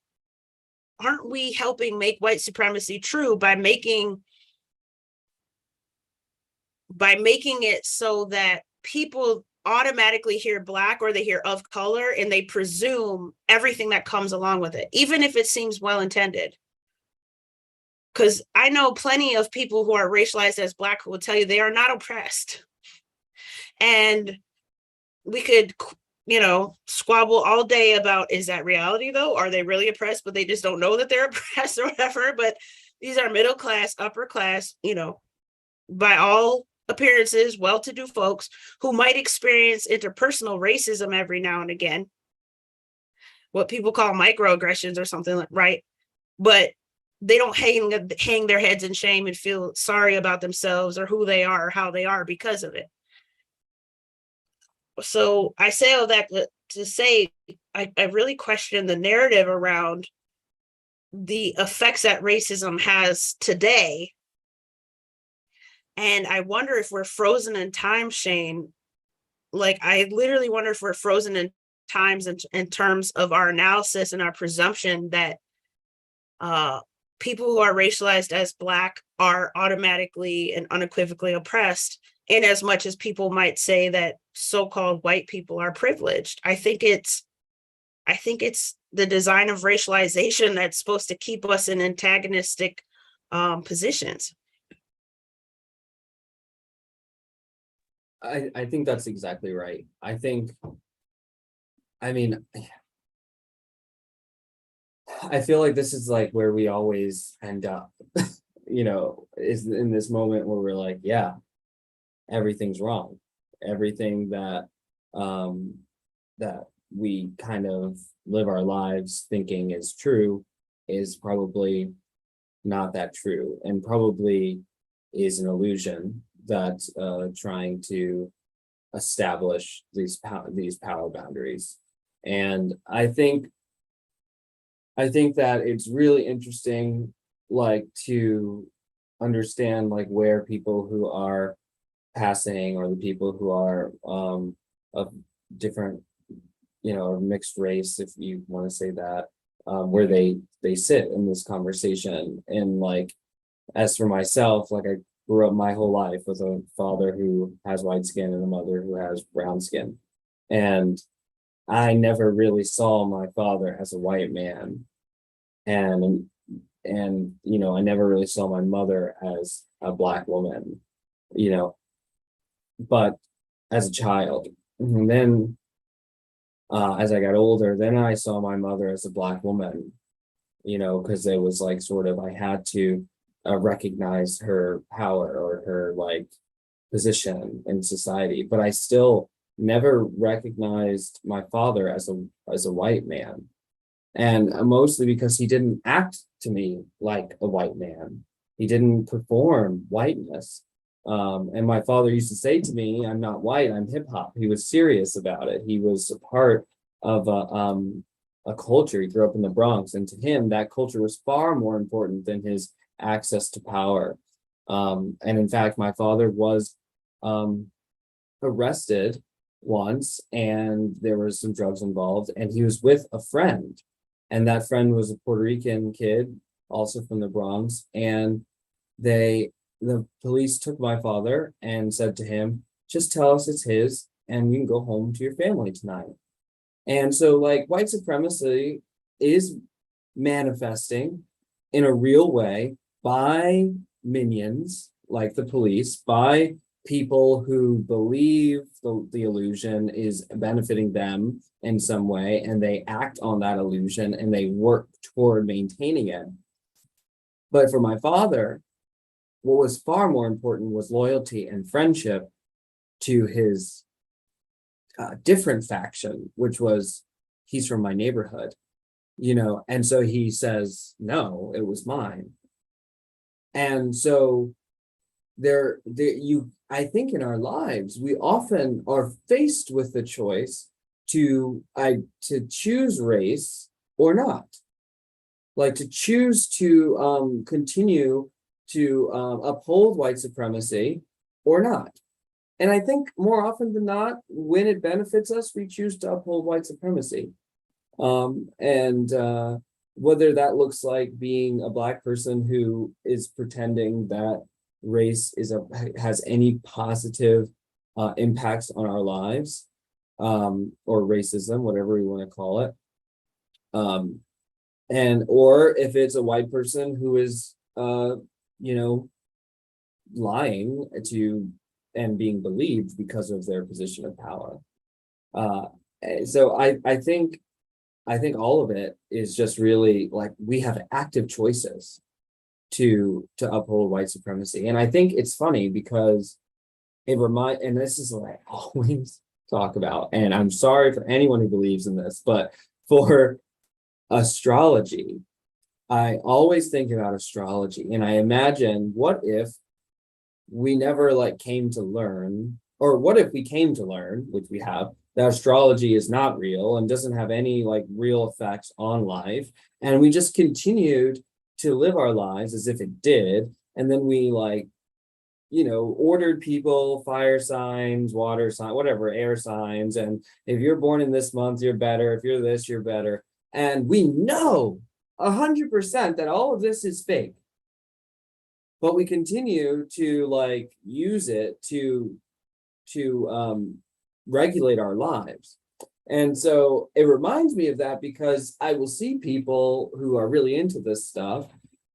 aren't we helping make white supremacy true by making it so that people automatically hear Black or they hear of color and they presume everything that comes along with it, even if it seems well intended? Because I know plenty of people who are racialized as Black who will tell you they are not oppressed. And we could, squabble all day about, is that reality though? Are they really oppressed, but they just don't know that they're oppressed or whatever? But these are middle class, upper class, by all appearances, well-to-do folks who might experience interpersonal racism every now and again, what people call microaggressions or something like, right? But they don't hang their heads in shame and feel sorry about themselves or who they are or how they are because of it. So I say all that to say I really question the narrative around the effects that racism has today. And I wonder if we're frozen in time, Shane. Like, I literally wonder if we're frozen in times in terms of our analysis and our presumption that people who are racialized as Black are automatically and unequivocally oppressed, in as much as people might say that so-called white people are privileged. I think it's the design of racialization that's supposed to keep us in antagonistic positions. I think that's exactly right. I feel like this is like where we always end up, is in this moment where we're like, yeah, everything's wrong. Everything that that we kind of live our lives thinking is true is probably not that true, and probably is an illusion that's trying to establish these power boundaries. And I think that it's really interesting, like, to understand like where people who are passing, or the people who are of different, mixed race, if you want to say that, where they sit in this conversation. And like, as for myself, like, I grew up my whole life with a father who has white skin and a mother who has brown skin, and I never really saw my father as a white man, and I never really saw my mother as a Black woman, but as a child. And then as I got older, then I saw my mother as a Black woman, because it was like sort of, I had to recognize her power or her like position in society, but I still never recognized my father as a white man. And mostly because he didn't act to me like a white man. He didn't perform whiteness. And my father used to say to me, I'm not white, I'm hip hop. He was serious about it. He was a part of a culture. He grew up in the Bronx, and to him, that culture was far more important than his access to power. And in fact, my father was arrested once, and there was some drugs involved, and he was with a friend. And that friend was a Puerto Rican kid, also from the Bronx. And the police took my father and said to him, just tell us it's his, and you can go home to your family tonight. And so, like, white supremacy is manifesting in a real way by minions, like the police, by people who believe the illusion is benefiting them in some way, and they act on that illusion and they work toward maintaining it. But for my father, what was far more important was loyalty and friendship to his different faction, which was he's from my neighborhood, and so he says, no, it was mine. And so I think in our lives, we often are faced with the choice to choose race or not, like to choose to continue to uphold white supremacy or not. And I think more often than not, when it benefits us, we choose to uphold white supremacy. And whether that looks like being a Black person who is pretending that race has any positive impacts on our lives, or racism, whatever we want to call it. Or if it's a white person who is, lying to and being believed because of their position of power. So I think all of it is just really like we have active choices to uphold white supremacy. And I think it's funny because and this is what I always talk about, and I'm sorry for anyone who believes in this, but for astrology, I always think about astrology and I imagine, what if we never came to learn, or what if we came to learn, which we have, that astrology is not real and doesn't have any real effects on life, and we just continued to live our lives as if it did, and then we ordered people fire signs, water sign, whatever, air signs, and if you're born in this month, you're better, if you're this, you're better, and we know 100% that all of this is fake, but we continue to use it to regulate our lives. And so it reminds me of that because I will see people who are really into this stuff,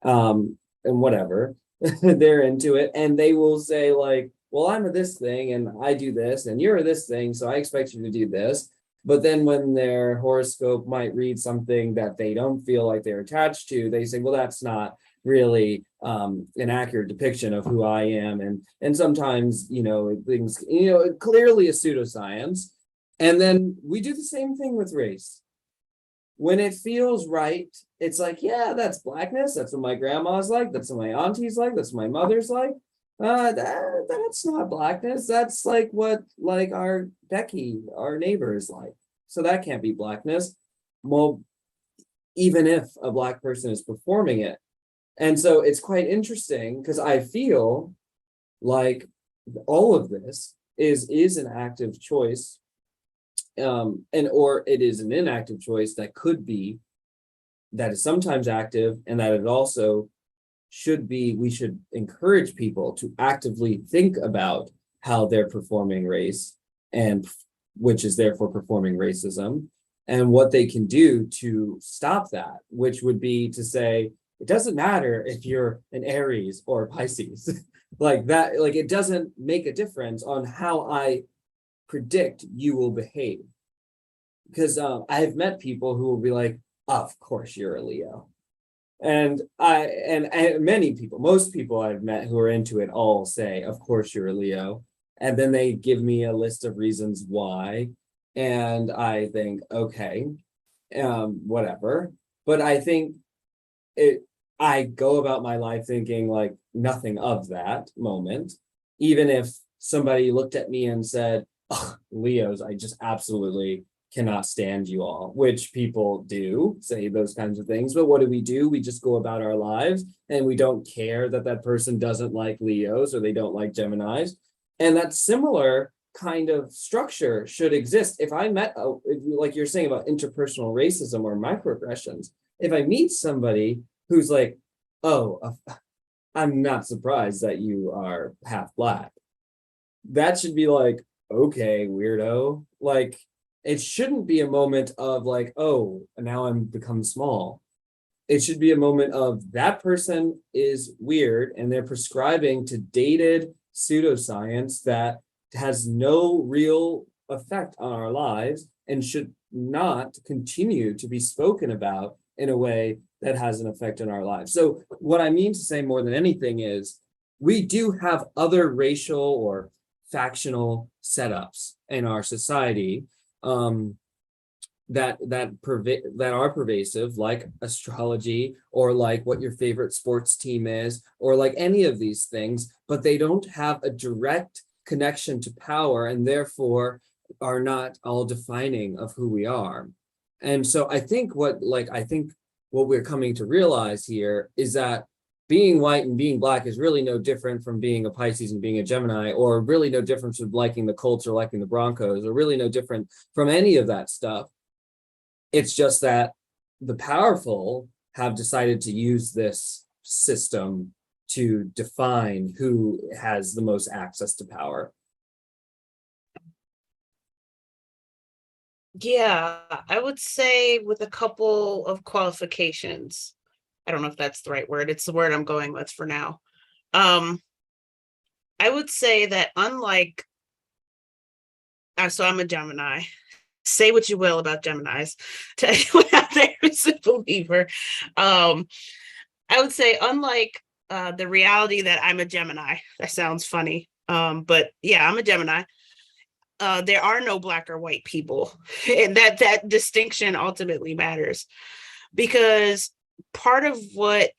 and whatever, they're into it, and they will say well, I'm a this thing and I do this, and you're a this thing, so I expect you to do this. But then when their horoscope might read something that they don't feel like they're attached to, they say, well, that's not really an accurate depiction of who I am. And sometimes, things, clearly a pseudoscience. And then we do the same thing with race. When it feels right, it's yeah, that's Blackness. That's what my grandma's like. That's what my auntie's like. That's what my mother's like. That's not Blackness. That's what our Becky, our neighbor, is like. So that can't be Blackness. Well, even if a Black person is performing it. And so it's quite interesting because I feel like all of this is an active choice, or it is an inactive choice that is sometimes active, and that it also we should encourage people to actively think about how they're performing race, and which is therefore performing racism, and what they can do to stop that, which would be to say, it doesn't matter if you're an Aries or a Pisces, it doesn't make a difference on how I predict you will behave. Because I've met people who will be like, of course you're a Leo. And many people, most people I've met who are into it all say, of course you're a Leo. And then they give me a list of reasons why. And I think, okay, whatever. But I think I go about my life thinking nothing of that moment. Even if somebody looked at me and said, oh, Leos, I just absolutely cannot stand you all, which people do say those kinds of things. But what do? We just go about our lives and we don't care that that person doesn't like Leos or they don't like Geminis. And that similar kind of structure should exist. If I met, like you're saying about interpersonal racism or microaggressions, if I meet somebody who's like, oh, I'm not surprised that you are half Black, that should be okay, weirdo. It shouldn't be a moment of oh, now I'm become small. It should be a moment of that person is weird and they're prescribing to dated pseudoscience that has no real effect on our lives and should not continue to be spoken about in a way that has an effect on our lives. So what I mean to say more than anything is we do have other racial or factional setups in our society, that are pervasive, like astrology, or like what your favorite sports team is, or like any of these things, but they don't have a direct connection to power, and therefore are not all defining of who we are. And so I think what we're coming to realize here is that being white and being black is really no different from being a Pisces and being a Gemini, or really no different from liking the Colts or liking the Broncos, or really no different from any of that stuff. It's just that the powerful have decided to use this system to define who has the most access to power. Yeah, I would say with a couple of qualifications. I don't know if that's the right word. It's the word I'm going with for now. Um, I would say that unlike, so I'm a Gemini. Say what you will about Geminis. To anyone out there who's a believer, I would say unlike the reality that I'm a Gemini. That sounds funny, but yeah, I'm a Gemini. There are no black or white people, and that distinction ultimately matters, because part of what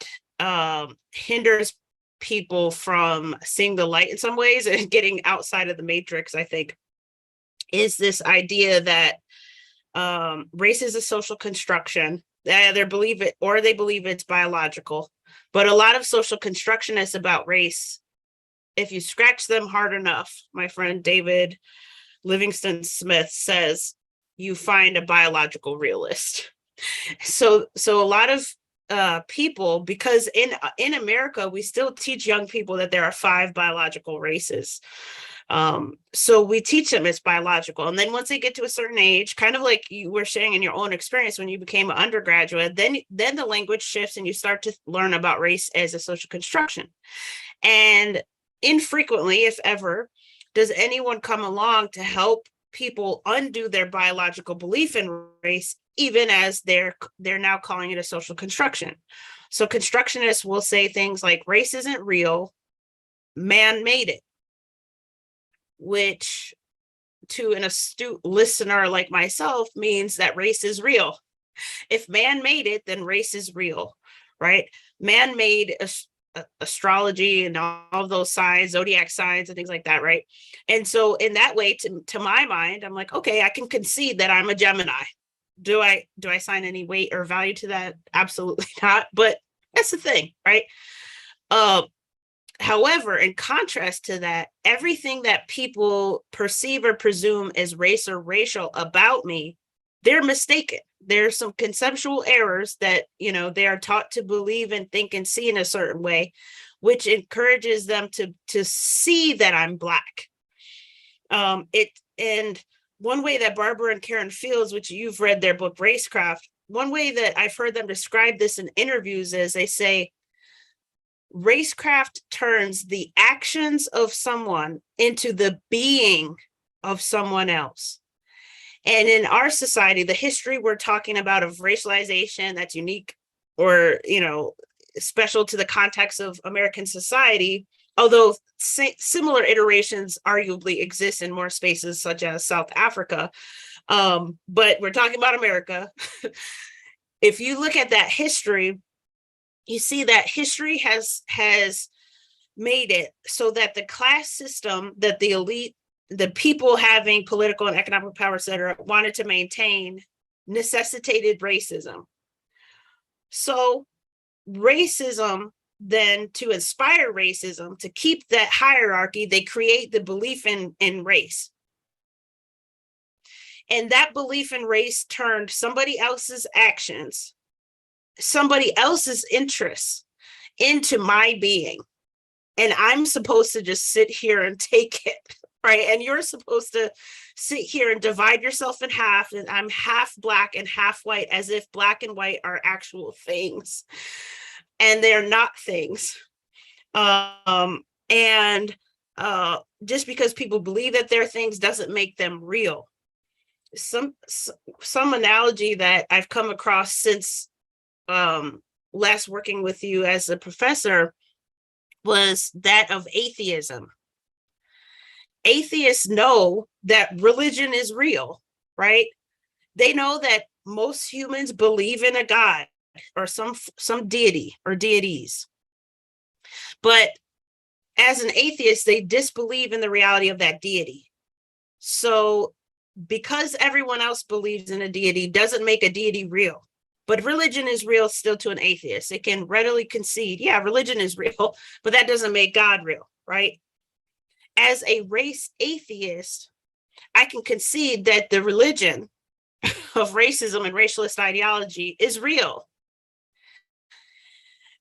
hinders people from seeing the light in some ways and getting outside of the matrix, I think, is this idea that race is a social construction. They either believe it or they believe it's biological. But a lot of social constructionists about race, if you scratch them hard enough, my friend David Livingston Smith says, you find a biological realist. So a lot of people, because in America we still teach young people that there are 5 biological races. So we teach them it's biological, and then once they get to a certain age, kind of like you were sharing in your own experience when you became an undergraduate, then the language shifts and you start to learn about race as a social construction. And infrequently, if ever, does anyone come along to help people undo their biological belief in race, even as they're now calling it a social construction. So constructionists will say things like race isn't real, man made it, which to an astute listener like myself means that race is real. If man made it, then race is real, right? Man made astrology and all of those signs, zodiac signs and things like that, right? And so in that way, to my mind, I'm like, okay, I can concede that I'm a Gemini. Do I assign any weight or value to that? Absolutely not. But that's the thing, right? However, in contrast to that, everything that people perceive or presume as race or racial about me, they're mistaken. There's some conceptual errors that, they are taught to believe and think and see in a certain way, which encourages them to see that I'm Black. And one way that Barbara and Karen Fields, which you've read their book Racecraft, one way that I've heard them describe this in interviews is they say, racecraft turns the actions of someone into the being of someone else. And in our society, the history we're talking about of racialization that's unique or, special to the context of American society, although similar iterations arguably exist in more spaces such as South Africa. But we're talking about America. If you look at that history, you see that history has made it so that the class system that the elite, the people having political and economic power, et cetera, wanted to maintain necessitated racism. So racism, then to inspire racism, to keep that hierarchy, they create the belief in race. And that belief in race turned somebody else's actions, somebody else's interests into my being. And I'm supposed to just sit here and take it, right? And you're supposed to sit here and divide yourself in half, and I'm half Black and half white, as if Black and white are actual things. And they're not things. And just because people believe that they're things doesn't make them real. Some analogy that I've come across since last working with you as a professor was that of atheism. Atheists know that religion is real, right? They know that most humans believe in a God or some deity or deities. But as an atheist, they disbelieve in the reality of that deity. So because everyone else believes in a deity doesn't make a deity real. But religion is real still to an atheist. It can readily concede, yeah, religion is real, but that doesn't make God real, right? As a race atheist, I can concede that the religion of racism and racialist ideology is real.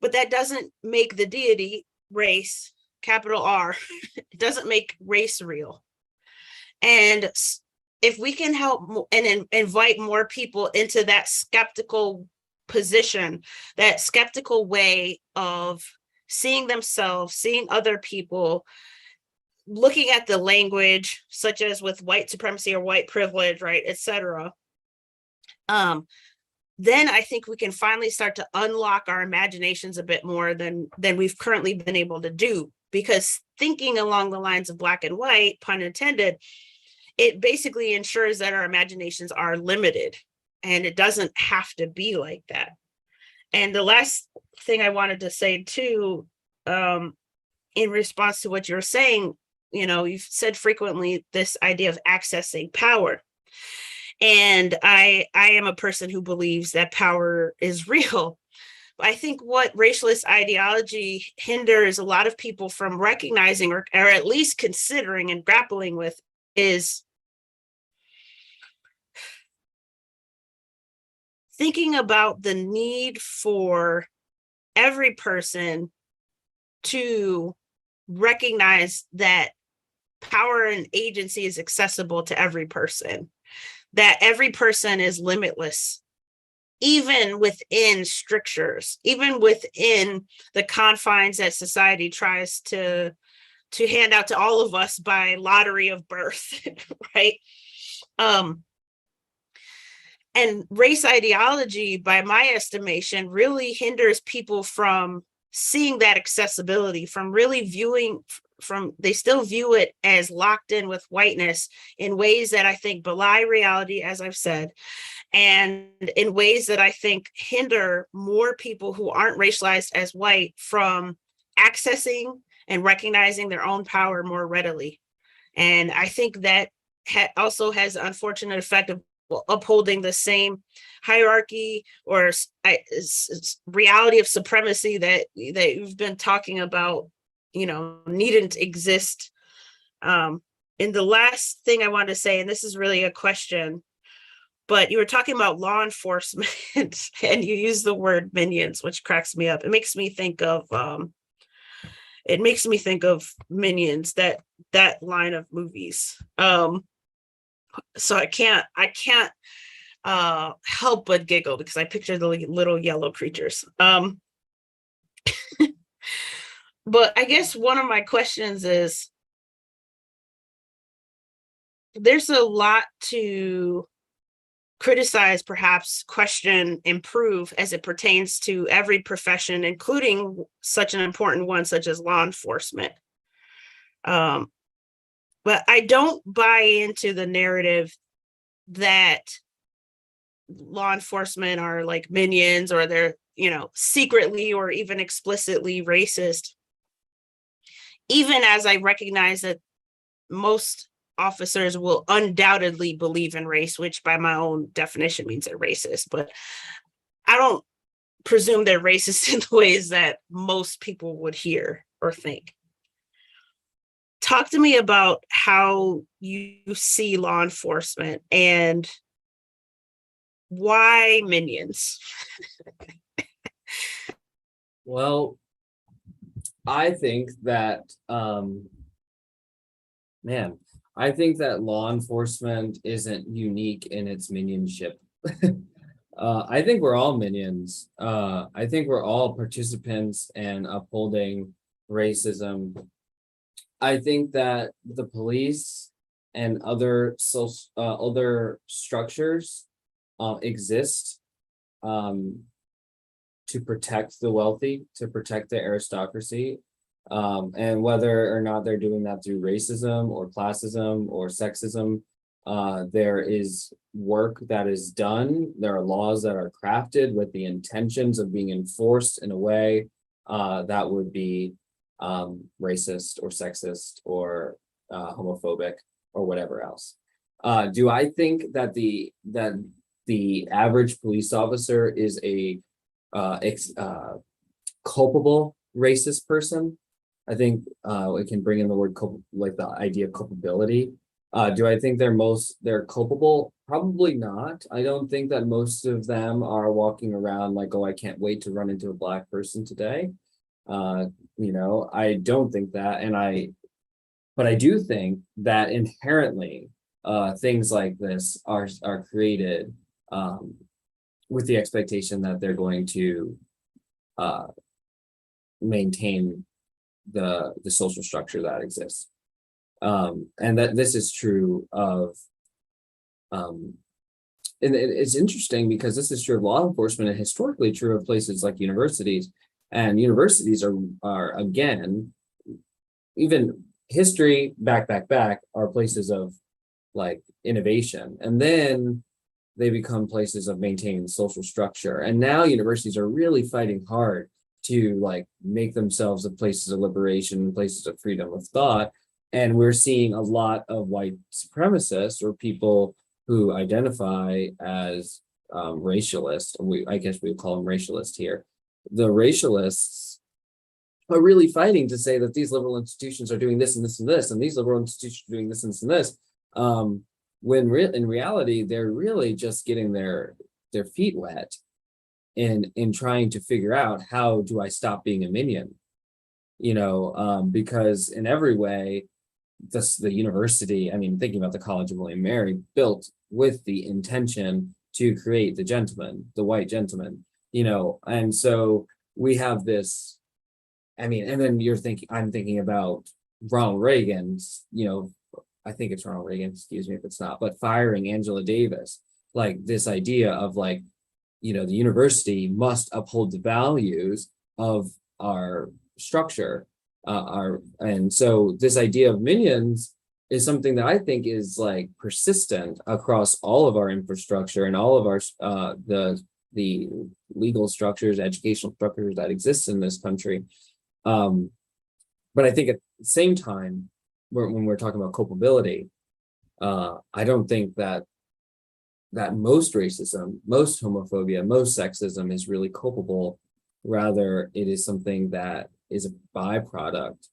But that doesn't make the deity race, capital R, it doesn't make race real. And if we can help and invite more people into that skeptical position, that skeptical way of seeing themselves, seeing other people, looking at the language, such as with white supremacy or white privilege, right, etc. Then I think we can finally start to unlock our imaginations a bit more than we've currently been able to do. Because thinking along the lines of black and white, pun intended, it basically ensures that our imaginations are limited, and it doesn't have to be like that. And the last thing I wanted to say too, in response to what you're saying, you've said frequently this idea of accessing power. And I am a person who believes that power is real. I think what racialist ideology hinders a lot of people from recognizing or at least considering and grappling with is thinking about the need for every person to recognize that power and agency is accessible to every person, that every person is limitless, even within strictures, even within the confines that society tries to hand out to all of us by lottery of birth, right? And race ideology, by my estimation, really hinders people from seeing that accessibility, from really viewing, they still view it as locked in with whiteness in ways that I think belie reality, as I've said, and in ways that I think hinder more people who aren't racialized as white from accessing and recognizing their own power more readily. And I think that also has the unfortunate effect of upholding the same hierarchy or reality of supremacy that you've been talking about, needn't exist. And the last thing I wanted to say, and this is really a question, but you were talking about law enforcement and you use the word minions, which cracks me up. It makes me think of Minions, that line of movies. So I can't help but giggle because I picture the little yellow creatures. But I guess one of my questions is, there's a lot to criticize, perhaps question, improve as it pertains to every profession, including such an important one such as law enforcement. But I don't buy into the narrative that law enforcement are like minions or they're, secretly or even explicitly racist. Even as I recognize that most officers will undoubtedly believe in race, which by my own definition means they're racist, but I don't presume they're racist in the ways that most people would hear or think. Talk to me about how you see law enforcement and why minions. Well, I think that I think that law enforcement isn't unique in its minionship. I think we're all minions. I think we're all participants in upholding racism. I think that the police and other other structures exist to protect the wealthy, to protect the aristocracy, And whether or not they're doing that through racism or classism or sexism, there is work that is done. There are laws that are crafted with the intentions of being enforced in a way that would be racist or sexist or homophobic or whatever else. Do I think that the average police officer is a culpable racist person? I think we can bring in the word like the idea of culpability. Do I think they're culpable? Probably not. I don't think that most of them are walking around like, oh, I can't wait to run into a black person today. I don't think that, but I do think that inherently, things like this are created with the expectation that they're going to maintain the social structure that exists, and that this is true of and it's interesting because this is true of law enforcement and historically true of places like universities. And universities are again, even history back are places of like innovation, and then they become places of maintaining social structure. And now universities are really fighting hard to like make themselves a places of liberation, places of freedom of thought. And we're seeing a lot of white supremacists or people who identify as racialist. I guess we would call them racialist here. The racialists are really fighting to say that these liberal institutions are doing this and this and this, and these liberal institutions are doing this and this and this. When in reality, they're really just getting their feet wet in trying to figure out, how do I stop being a minion? Because in every way, the university, I mean, thinking about the College of William Mary, built with the intention to create the gentleman, the white gentleman, and so we have this, I mean, and then I'm thinking about Ronald Reagan's, I think it's Ronald Reagan, excuse me if it's not, but firing Angela Davis, like this idea of like, the university must uphold the values of our structure. And so this idea of minions is something that I think is like persistent across all of our infrastructure and all of our the legal structures, educational structures that exist in this country. But I think at the same time, when we're talking about culpability, I don't think that most racism, most homophobia, most sexism is really culpable. Rather, it is something that is a byproduct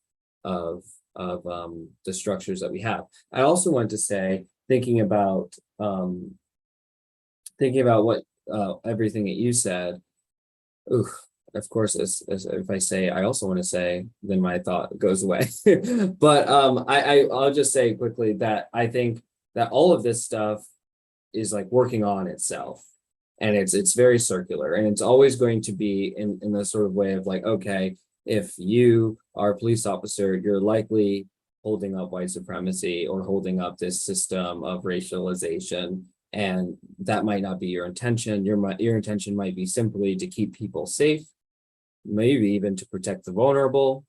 of the structures that we have. I also want to say, thinking about what everything that you said. Ooh, of course, as if I say, I also want to say, then my thought goes away. But I'll just say quickly that I think that all of this stuff is like working on itself, and it's very circular, and it's always going to be in the sort of way of like, okay, if you are a police officer, you're likely holding up white supremacy or holding up this system of racialization, and that might not be your intention. Your intention might be simply to keep people safe, maybe even to protect the vulnerable.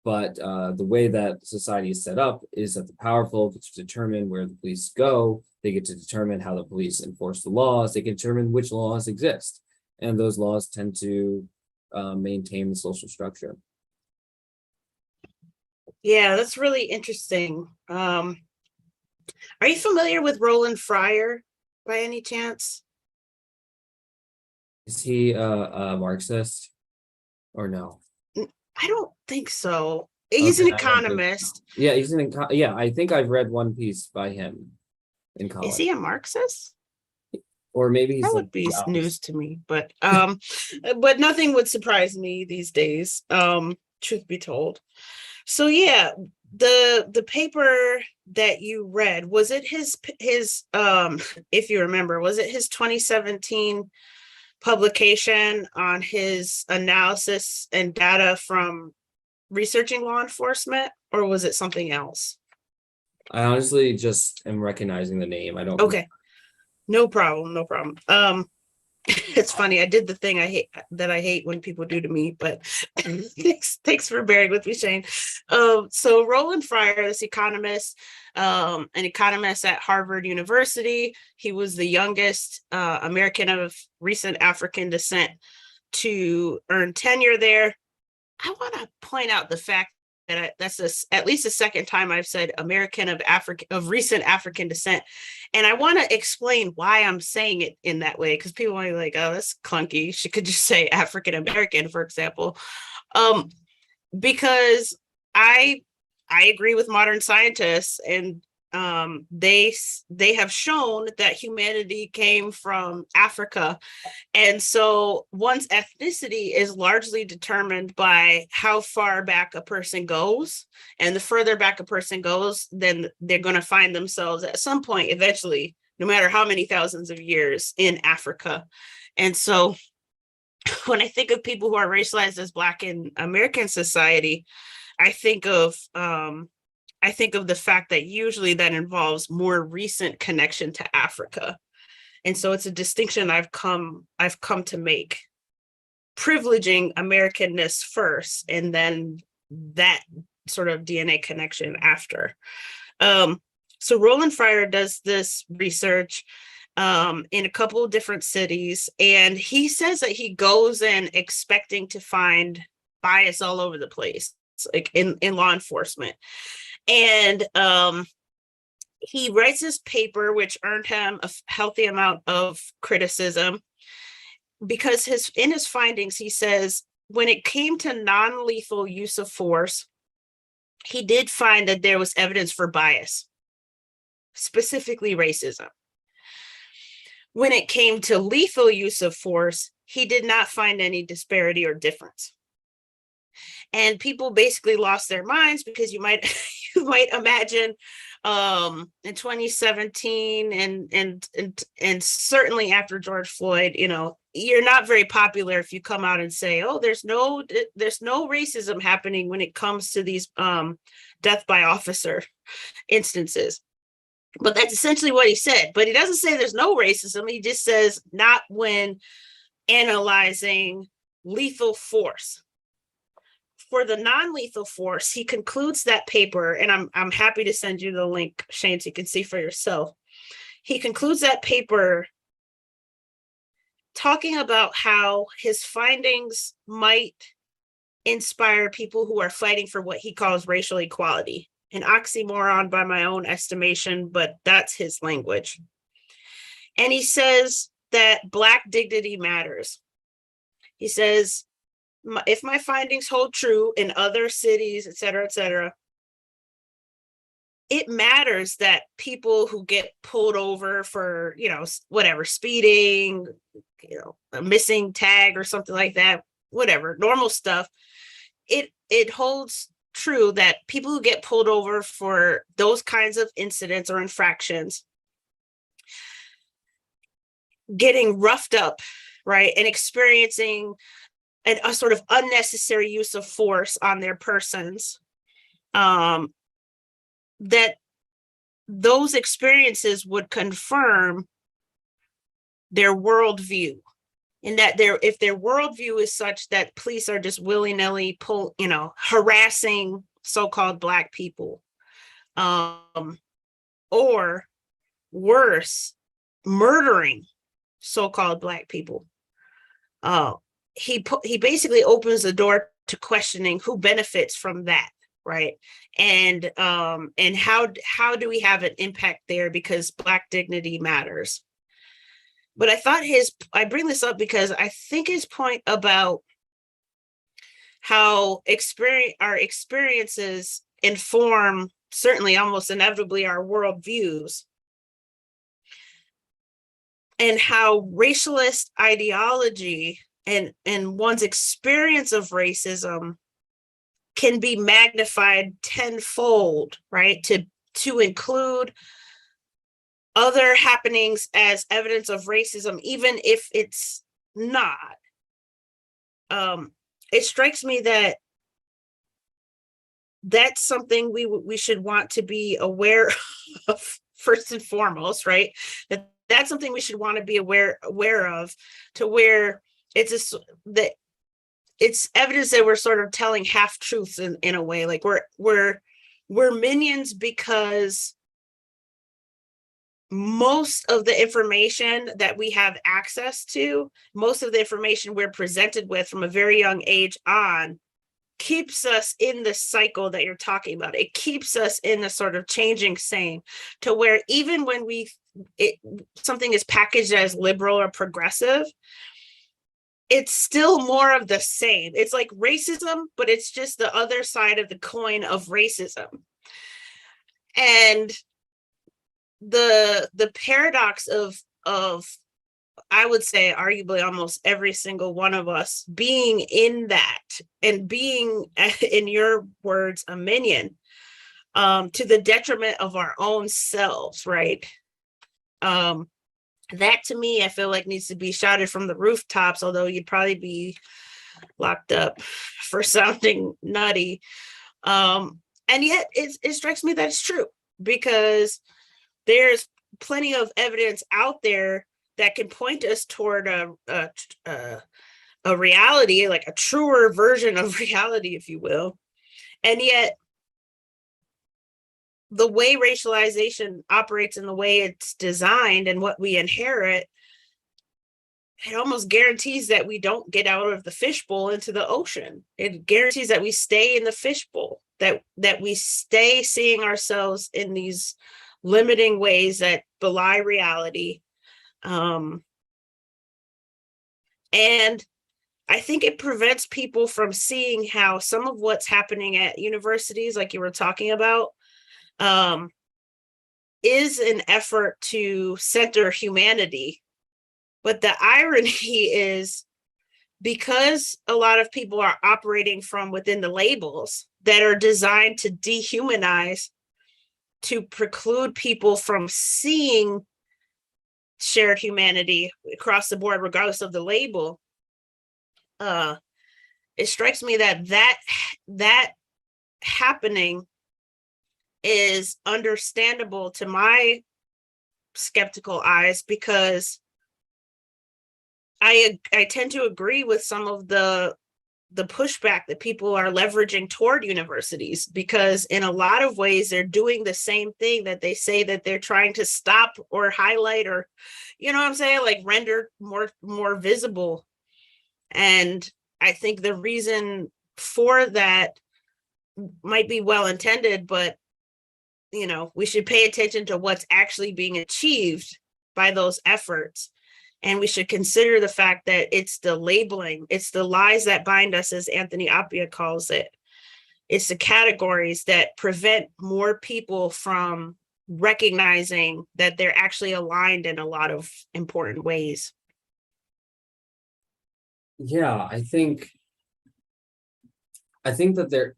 But the way that society is set up is that the powerful get to determine where the police go. They get to determine how the police enforce the laws. They can determine which laws exist. And those laws tend to maintain the social structure. Yeah, that's really interesting. Are you familiar with Roland Fryer by any chance? Is he a Marxist or no? I don't think so. He's Okay, an I don't think so. economist. Yeah, yeah, I think I've read one piece by him in Is college. he a Marxist? Or maybe he's That like would be the opposite. news to me, but nothing would surprise me these days, truth be told. So yeah, the paper that you read, was it his if you remember, was it his 2017 publication on his analysis and data from researching law enforcement, or was it something else? I honestly just am recognizing the name. I don't. Okay, no problem. It's funny. I did the thing I hate when people do to me, but thanks for bearing with me, Shane. So Roland Fryer, this economist, an economist at Harvard University. He was the youngest American of recent African descent to earn tenure there. I want to point out the fact that that's at least the second time I've said American of recent African descent, and I want to explain why I'm saying it in that way, because people are like, "Oh, that's clunky." She could just say African American, for example, um, because I I agree with modern scientists, and they have shown that humanity came from Africa, and so one's ethnicity is largely determined by how far back a person goes. And the further back a person goes, then they're going to find themselves at some point, eventually, no matter how many thousands of years, in Africa. And so when I think of people who are racialized as Black in American society, I think of the fact that usually that involves more recent connection to Africa. And so it's a distinction I've come to make, privileging Americanness first, and then that sort of DNA connection after. So Roland Fryer does this research in a couple of different cities, and he says that he goes in expecting to find bias all over the place, like in law enforcement. And he writes this paper, which earned him a healthy amount of criticism, because in his findings, he says when it came to non-lethal use of force, he did find that there was evidence for bias, specifically racism. When it came to lethal use of force, he did not find any disparity or difference. And people basically lost their minds, because you might imagine in 2017 and certainly after George Floyd, you're not very popular if you come out and say, oh, there's no racism happening when it comes to these death by officer instances. But that's essentially what he said. But he doesn't say there's no racism. He just says not when analyzing lethal force. For the non-lethal force, he concludes that paper, and I'm happy to send you the link, Shane, so you can see for yourself. He concludes that paper talking about how his findings might inspire people who are fighting for what he calls racial equality. An oxymoron by my own estimation, but that's his language. And he says that Black dignity matters. He says, if my findings hold true in other cities, et cetera, it matters that people who get pulled over for, whatever, speeding, a missing tag or something like that, whatever, normal stuff. It holds true that people who get pulled over for those kinds of incidents or infractions, getting roughed up, right, and experiencing a sort of unnecessary use of force on their persons, that those experiences would confirm their worldview, and that if their worldview is such that police are just willy-nilly harassing so-called Black people, or worse, murdering so-called Black people, he basically opens the door to questioning who benefits from that, right? And how do we have an impact there, because Black dignity matters. But I bring this up because I think his point about how our experiences inform, certainly almost inevitably, our worldviews, and how racialist ideology and one's experience of racism can be magnified tenfold, right? To include other happenings as evidence of racism, even if it's not. It strikes me that that's something we should want to be aware of first and foremost, right? that's something we should want to be aware of, to where that it's evidence that we're sort of telling half truths in a way. Like we're minions because most of the information that we have access to, most of the information we're presented with from a very young age on, keeps us in the cycle that you're talking about. It keeps us in the sort of changing same, to where even when something is packaged as liberal or progressive, it's still more of the same. It's like racism, but it's just the other side of the coin of racism. And the paradox of I would say arguably almost every single one of us being in that, and being, in your words, a minion, to the detriment of our own selves, right? That to me, I feel like needs to be shouted from the rooftops, although you'd probably be locked up for sounding nutty. And yet it strikes me that it's true, because there's plenty of evidence out there that can point us toward a reality, like a truer version of reality, if you will. And yet the way racialization operates and the way it's designed and what we inherit, it almost guarantees that we don't get out of the fishbowl into the ocean. It guarantees that we stay in the fishbowl, that we stay seeing ourselves in these limiting ways that belie reality. And I think it prevents people from seeing how some of what's happening at universities, like you were talking about, is an effort to center humanity. But the irony is, because a lot of people are operating from within the labels that are designed to dehumanize, to preclude people from seeing shared humanity across the board, regardless of the label, it strikes me that happening is understandable to my skeptical eyes, because I tend to agree with some of the pushback that people are leveraging toward universities, because in a lot of ways they're doing the same thing that they say that they're trying to stop or highlight, or, you know what I'm saying, like render more visible. And I think the reason for that might be well intended, but we should pay attention to what's actually being achieved by those efforts. And we should consider the fact that it's the labeling, it's the lies that bind us, as Anthony Appiah calls it. It's the categories that prevent more people from recognizing that they're actually aligned in a lot of important ways. Yeah, I think that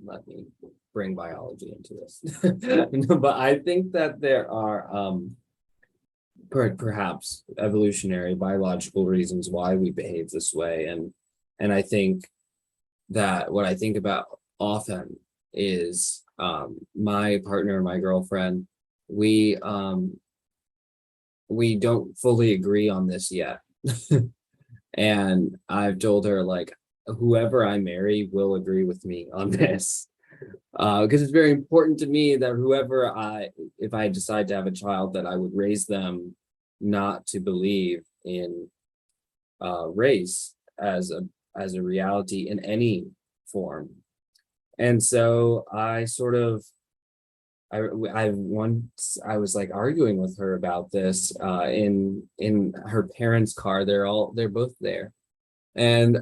let me bring biology into this. But I think that there are perhaps evolutionary biological reasons why we behave this way, and I think that what I think about often is my partner, my girlfriend, we don't fully agree on this yet. And I've told her, like, whoever I marry will agree with me on this, because it's very important to me that if I decide to have a child, that I would raise them not to believe in race as a reality in any form. And so I was like arguing with her about this in her parents' car. They're both there, and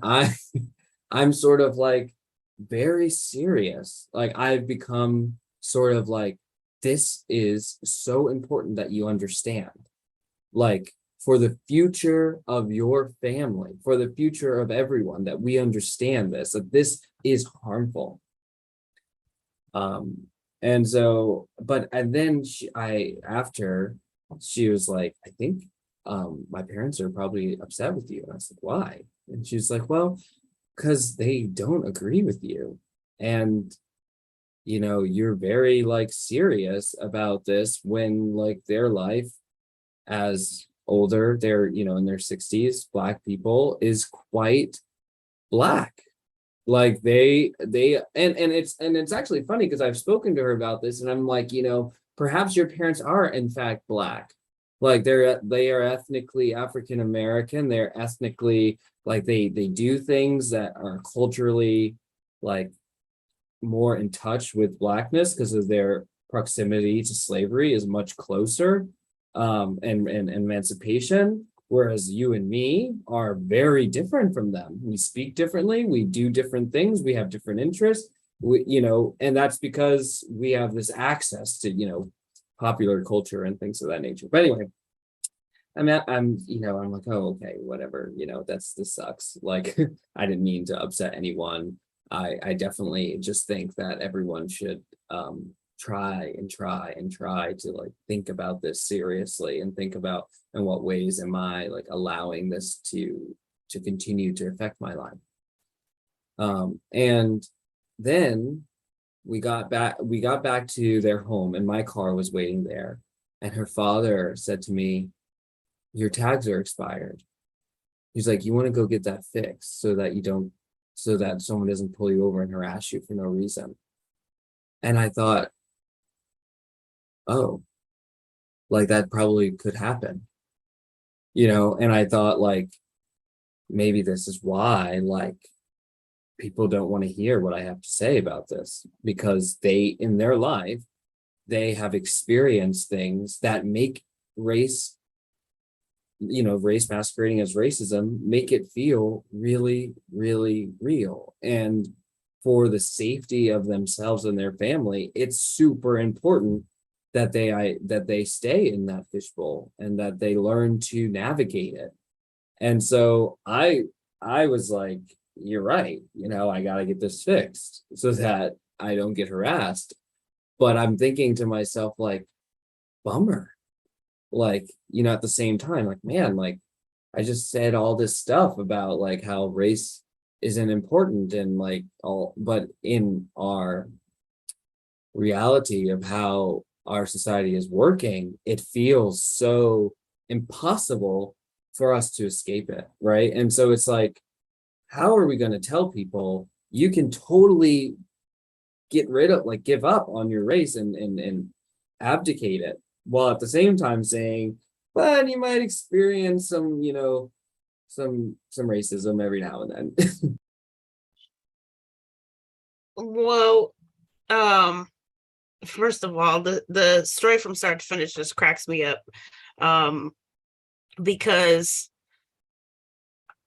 I'm sort of like very serious. Like, I've become sort of like, this is so important that you understand, like, for the future of your family, for the future of everyone, that we understand this, that this is harmful. And so, and then after she was like, I think my parents are probably upset with you. And I said, why? And she was like, well, because they don't agree with you. And, you're very, like, serious about this, when, like, their life as older, they're, you know, in their 60s, Black people, is quite Black. Like and it's actually funny because I've spoken to her about this, and I'm like, you know, perhaps your parents are in fact Black. Like they are ethnically African American. They're ethnically, like, they do things that are culturally, like, more in touch with Blackness because of their proximity to slavery is much closer, and emancipation. Whereas you and me are very different from them. We speak differently, we do different things, we have different interests, you know, and that's because we have this access to, you know, popular culture and things of that nature. But anyway, you know, I'm like, oh, okay, whatever, you know, this sucks. Like, I didn't mean to upset anyone. I definitely just think that everyone should try to, like, think about this seriously and think about in what ways am I, like, allowing this to continue to affect my life. And then we got back to their home, and my car was waiting there, and her father said to me, your tags are expired. He's like, you want to go get that fixed so that someone doesn't pull you over and harass you for no reason. And I thought, oh, like, that probably could happen, you know. And I thought, like, maybe this is why, like, people don't want to hear what I have to say about this, because they, in their life, they have experienced things that make race, you know, race masquerading as racism, make it feel really, really real. And for the safety of themselves and their family, it's super important that they stay in that fishbowl and that they learn to navigate it. And so I was like, you're right, you know, I got to get this fixed so that I don't get harassed. But I'm thinking to myself, like, bummer. Like, you know, at the same time, like, man, like, I just said all this stuff about, like, how race isn't important, and, like, all, but in our reality of how our society is working, it feels so impossible for us to escape it, right? And so it's like, how are we going to tell people you can totally get rid of, like, give up on your race and abdicate it, while at the same time saying, but you might experience some, you know, some racism every now and then. Well, first of all, the story from start to finish just cracks me up, because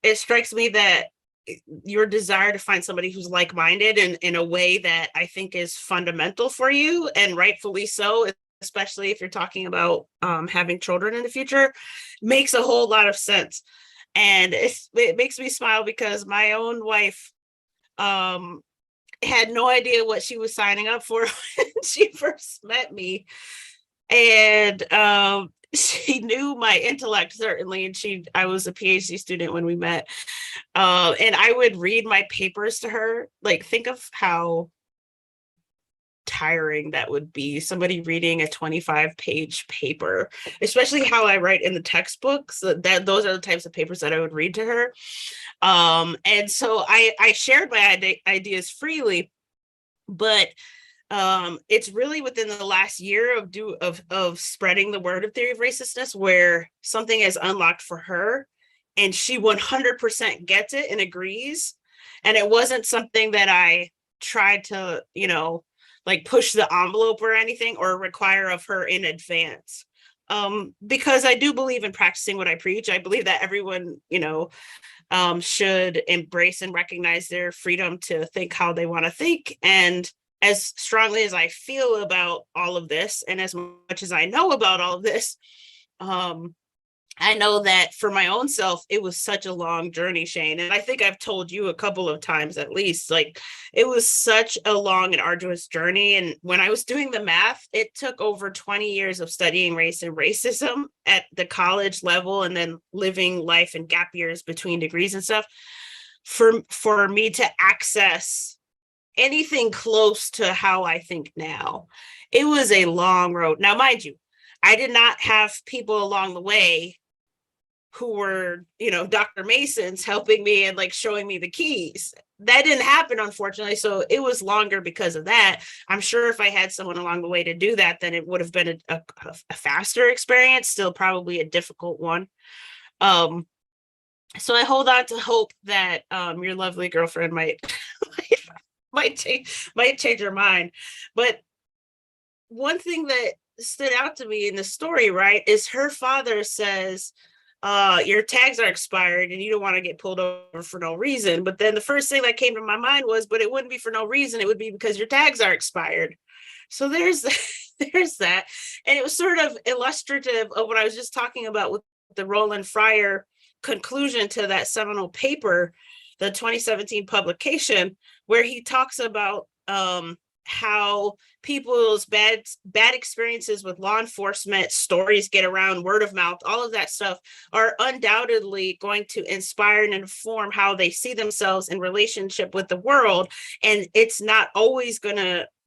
it strikes me that your desire to find somebody who's like-minded in a way that I think is fundamental for you, and rightfully so, especially if you're talking about having children in the future, makes a whole lot of sense. And it makes me smile because my own wife had no idea what she was signing up for when she first met me. And she knew my intellect, certainly, and I was a PhD student when we met. And I would read my papers to her. Like, think of how tiring that would be, somebody reading a 25-page paper, especially how I write in the textbooks. That those are the types of papers that I would read to her. And so I shared my ideas freely, but it's really within the last year of spreading the word of Theory of Racelessness where something is unlocked for her, and she 100% gets it and agrees. And it wasn't something that I tried to, you know, like, push the envelope or anything or require of her in advance. Because I do believe in practicing what I preach. I believe that everyone, you know, should embrace and recognize their freedom to think how they want to think. And as strongly as I feel about all of this, and as much as I know about all of this, I know that for my own self, it was such a long journey, Shane. And I think I've told you a couple of times at least, like, it was such a long and arduous journey. And when I was doing the math, it took over 20 years of studying race and racism at the college level, and then living life and gap years between degrees and stuff, for me to access anything close to how I think now. It was a long road. Now, mind you, I did not have people along the way who were, Dr. Masons helping me and like showing me the keys. That didn't happen, unfortunately. So it was longer because of that. I'm sure if I had someone along the way to do that, then it would have been a faster experience, still probably a difficult one. So I hold on to hope that your lovely girlfriend might change her mind. But one thing that stood out to me in the story, right, is her father says, your tags are expired and you don't want to get pulled over for no reason. But then the first thing that came to my mind was, but it wouldn't be for no reason. It would be because your tags are expired. So there's there's that. And it was sort of illustrative of what I was just talking about with the Roland Fryer conclusion to that seminal paper, the 2017 publication, where he talks about how people's bad experiences with law enforcement, stories get around, word of mouth, all of that stuff are undoubtedly going to inspire and inform how they see themselves in relationship with the world. And it's not always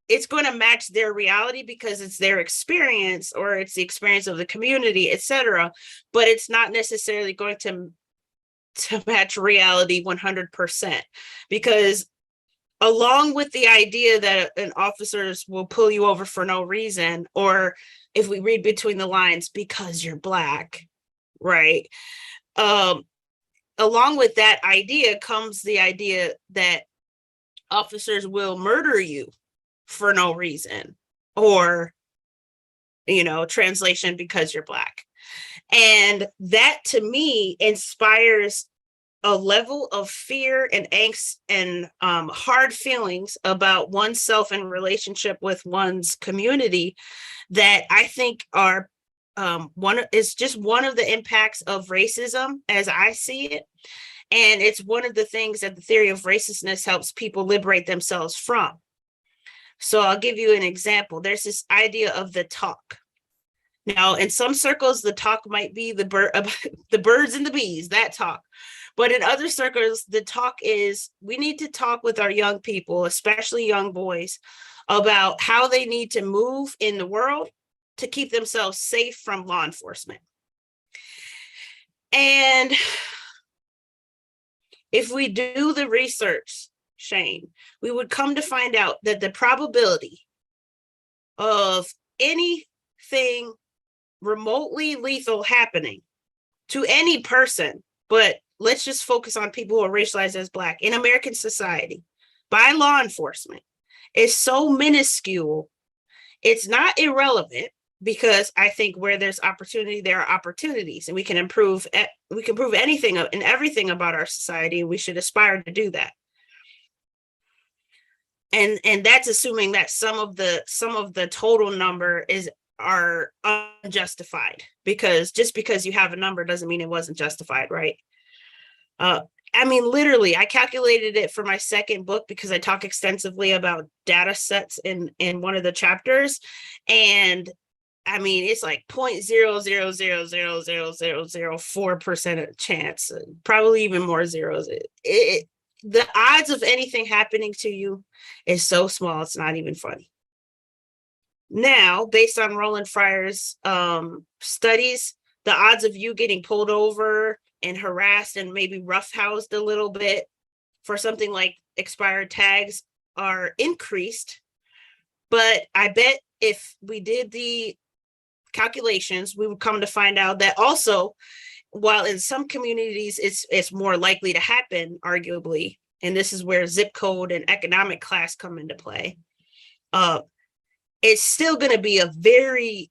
it's going to match their reality because it's their experience or it's the experience of the community, etc. But it's not necessarily going to match reality 100%, because along with the idea that an officers will pull you over for no reason, or if we read between the lines, because you're Black, right? Along with that idea comes the idea that officers will murder you for no reason, or, translation, because you're Black. And that to me inspires a level of fear and angst and hard feelings about oneself in relationship with one's community that I think are is just one of the impacts of racism as I see it. And it's one of the things that the theory of racelessness helps people liberate themselves from. So I'll give you an example. There's this idea of the talk. Now, in some circles, the talk might be the birds and the bees, that talk. But in other circles, the talk is, we need to talk with our young people, especially young boys, about how they need to move in the world to keep themselves safe from law enforcement. And if we do the research, Shane, we would come to find out that the probability of anything remotely lethal happening to any person, but let's just focus on people who are racialized as Black in American society by law enforcement, is so minuscule. It's not irrelevant, because I think where there's opportunity, there are opportunities, and we can improve anything and everything about our society, and we should aspire to do that. And that's assuming that some of the total number are unjustified, because just because you have a number doesn't mean it wasn't justified, right? I mean, literally, I calculated it for my second book because I talk extensively about data sets in one of the chapters. And I mean, it's like 0.0000004% chance, probably even more zeros. The odds of anything happening to you is so small, it's not even funny. Now, based on Roland Fryer's studies, the odds of you getting pulled over and harassed and maybe roughhoused a little bit for something like expired tags are increased. But I bet if we did the calculations, we would come to find out that also, while in some communities it's more likely to happen, arguably, and this is where zip code and economic class come into play, it's still going to be a very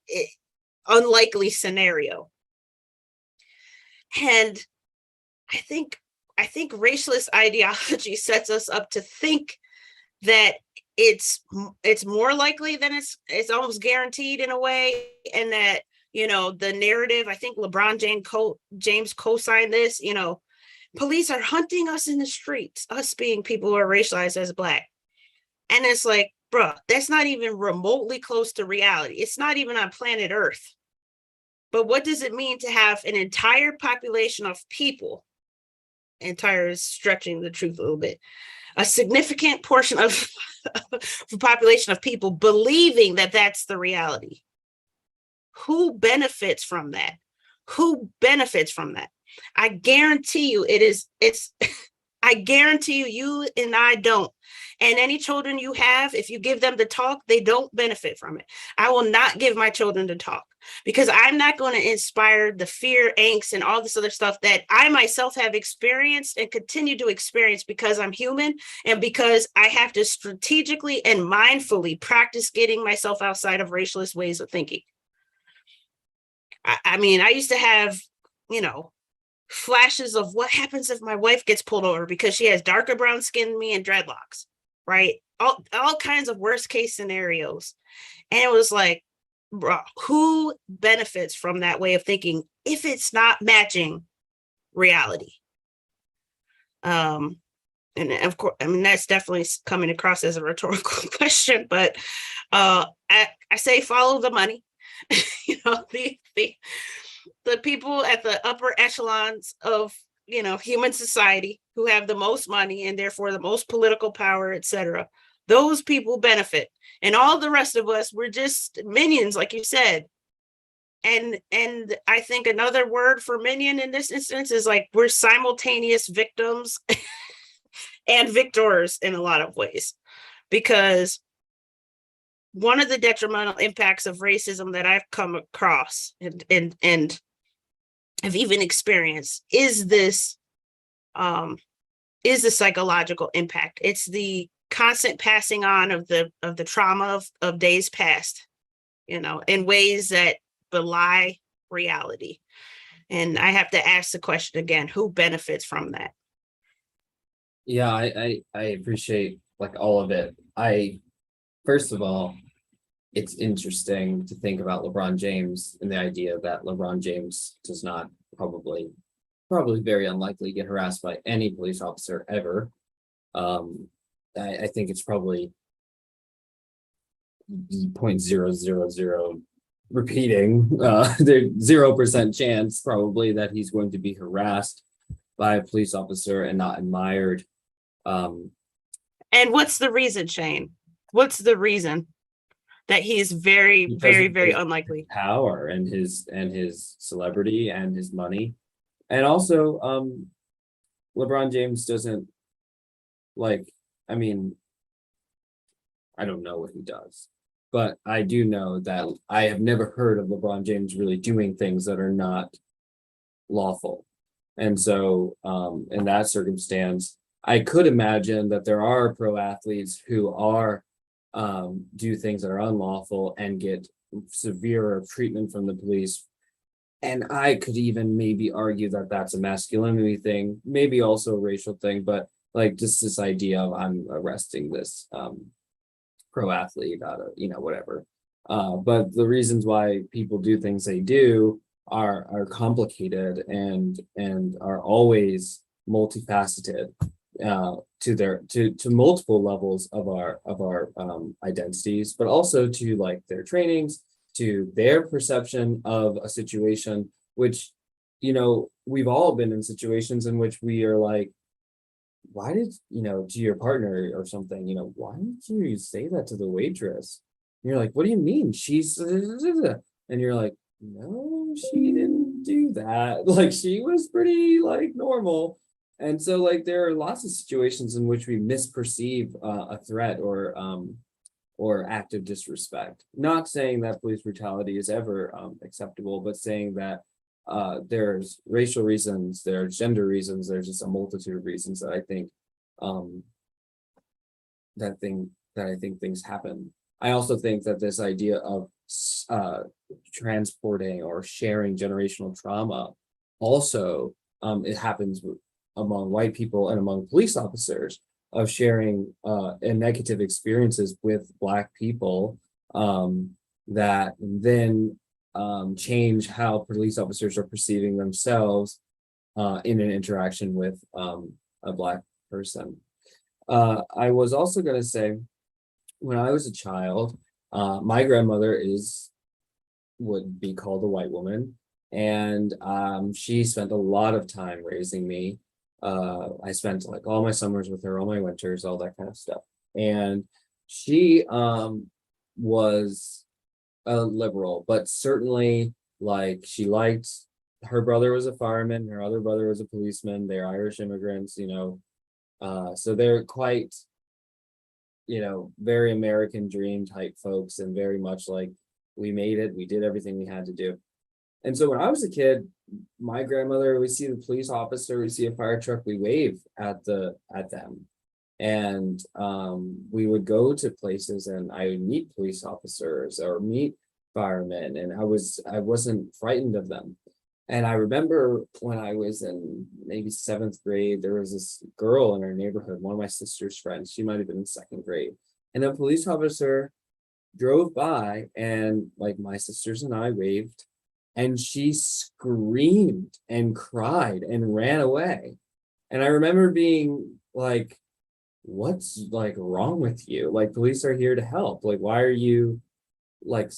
unlikely scenario. And I think racialist ideology sets us up to think that it's more likely than it's almost guaranteed in a way, and that, the narrative, I think LeBron James co-signed this, police are hunting us in the streets, us being people who are racialized as Black. And it's like, bruh, that's not even remotely close to reality. It's not even on planet Earth. But what does it mean to have an entire population of people, entire is stretching the truth a little bit, a significant portion of the population of people believing that that's the reality? Who benefits from that? Who benefits from that? I guarantee you it's I guarantee you and I don't. And any children you have, if you give them to talk, they don't benefit from it. I will not give my children to talk because I'm not going to inspire the fear, angst, and all this other stuff that I myself have experienced and continue to experience because I'm human and because I have to strategically and mindfully practice getting myself outside of racialist ways of thinking. I mean, I used to have, you know, flashes of what happens if my wife gets pulled over because she has darker brown skin than me and dreadlocks, right? All kinds of worst case scenarios. And it was like, bro, who benefits from that way of thinking if it's not matching reality? And of course, I mean, that's definitely coming across as a rhetorical question, but I say follow the money. You know, the people at the upper echelons of, you know, human society who have the most money and therefore the most political power, etc. Those people benefit, and all the rest of us, we're just minions, like you said. And I think another word for minion in this instance is like we're simultaneous victims and victors in a lot of ways, because one of the detrimental impacts of racism that I've come across and have even experienced is this is the psychological impact. It's the constant passing on of the trauma of days past, you know, in ways that belie reality. And I have to ask the question again, who benefits from that? Yeah, I appreciate like all of it. First of all, it's interesting to think about LeBron James and the idea that LeBron James does not probably very unlikely get harassed by any police officer ever. I think it's probably 0.000 repeating. There's 0% chance probably that he's going to be harassed by a police officer and not admired. And what's the reason, Shane? What's the reason that he's very, very, very unlikely? Power and his celebrity and his money. And also, LeBron James doesn't I mean, I don't know what he does, but I do know that I have never heard of LeBron James really doing things that are not lawful. And so, in that circumstance, I could imagine that there are pro athletes who are do things that are unlawful and get severe treatment from the police. And I could even maybe argue that that's a masculinity thing, maybe also a racial thing, but like just this idea of I'm arresting this pro athlete out of, whatever. But the reasons why people do things they do are complicated and are always multifaceted to multiple levels of our identities, but also to like their trainings, to their perception of a situation, which we've all been in situations in which we are like, why did to your partner or something, why did you say that to the waitress? And you're like, what do you mean? She's and you're like, no, she didn't do that. Like she was pretty like normal. And so like there are lots of situations in which we misperceive a threat or act of disrespect. Not saying that police brutality is ever acceptable, but saying that there's racial reasons, there's gender reasons, there's just a multitude of reasons that I think things happen. I also think that this idea of transporting or sharing generational trauma also it happens among white people and among police officers, of sharing negative experiences with Black people that then change how police officers are perceiving themselves in an interaction with a Black person. I was also going to say, when I was a child, my grandmother would be called a white woman, and she spent a lot of time raising me. I spent like all my summers with her, all my winters, all that kind of stuff. And she was liberal, but certainly like she liked, her brother was a fireman, her other brother was a policeman. They're Irish immigrants, so they're quite, very American dream type folks, and very much like, we made it, we did everything we had to do. And so when I was a kid, my grandmother, we see the police officer, we see a fire truck, we wave at them. And we would go to places and I would meet police officers or meet firemen, and I wasn't frightened of them. And I remember when I was in maybe 7th grade, there was this girl in our neighborhood, one of my sister's friends, she might have been in 2nd grade. And a police officer drove by and like my sisters and I waved, and she screamed and cried and ran away. And I remember being like, what's like wrong with you? Like, police are here to help. Like, why are you like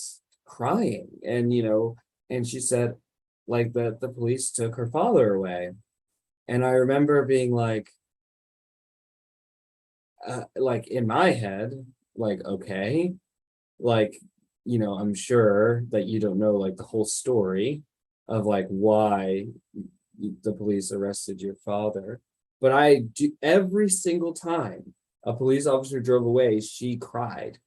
crying? And and she said like that the police took her father away. And I remember being like in my head, like, okay, like, I'm sure that you don't know like the whole story of like why the police arrested your father. But I do, every single time a police officer drove away, she cried,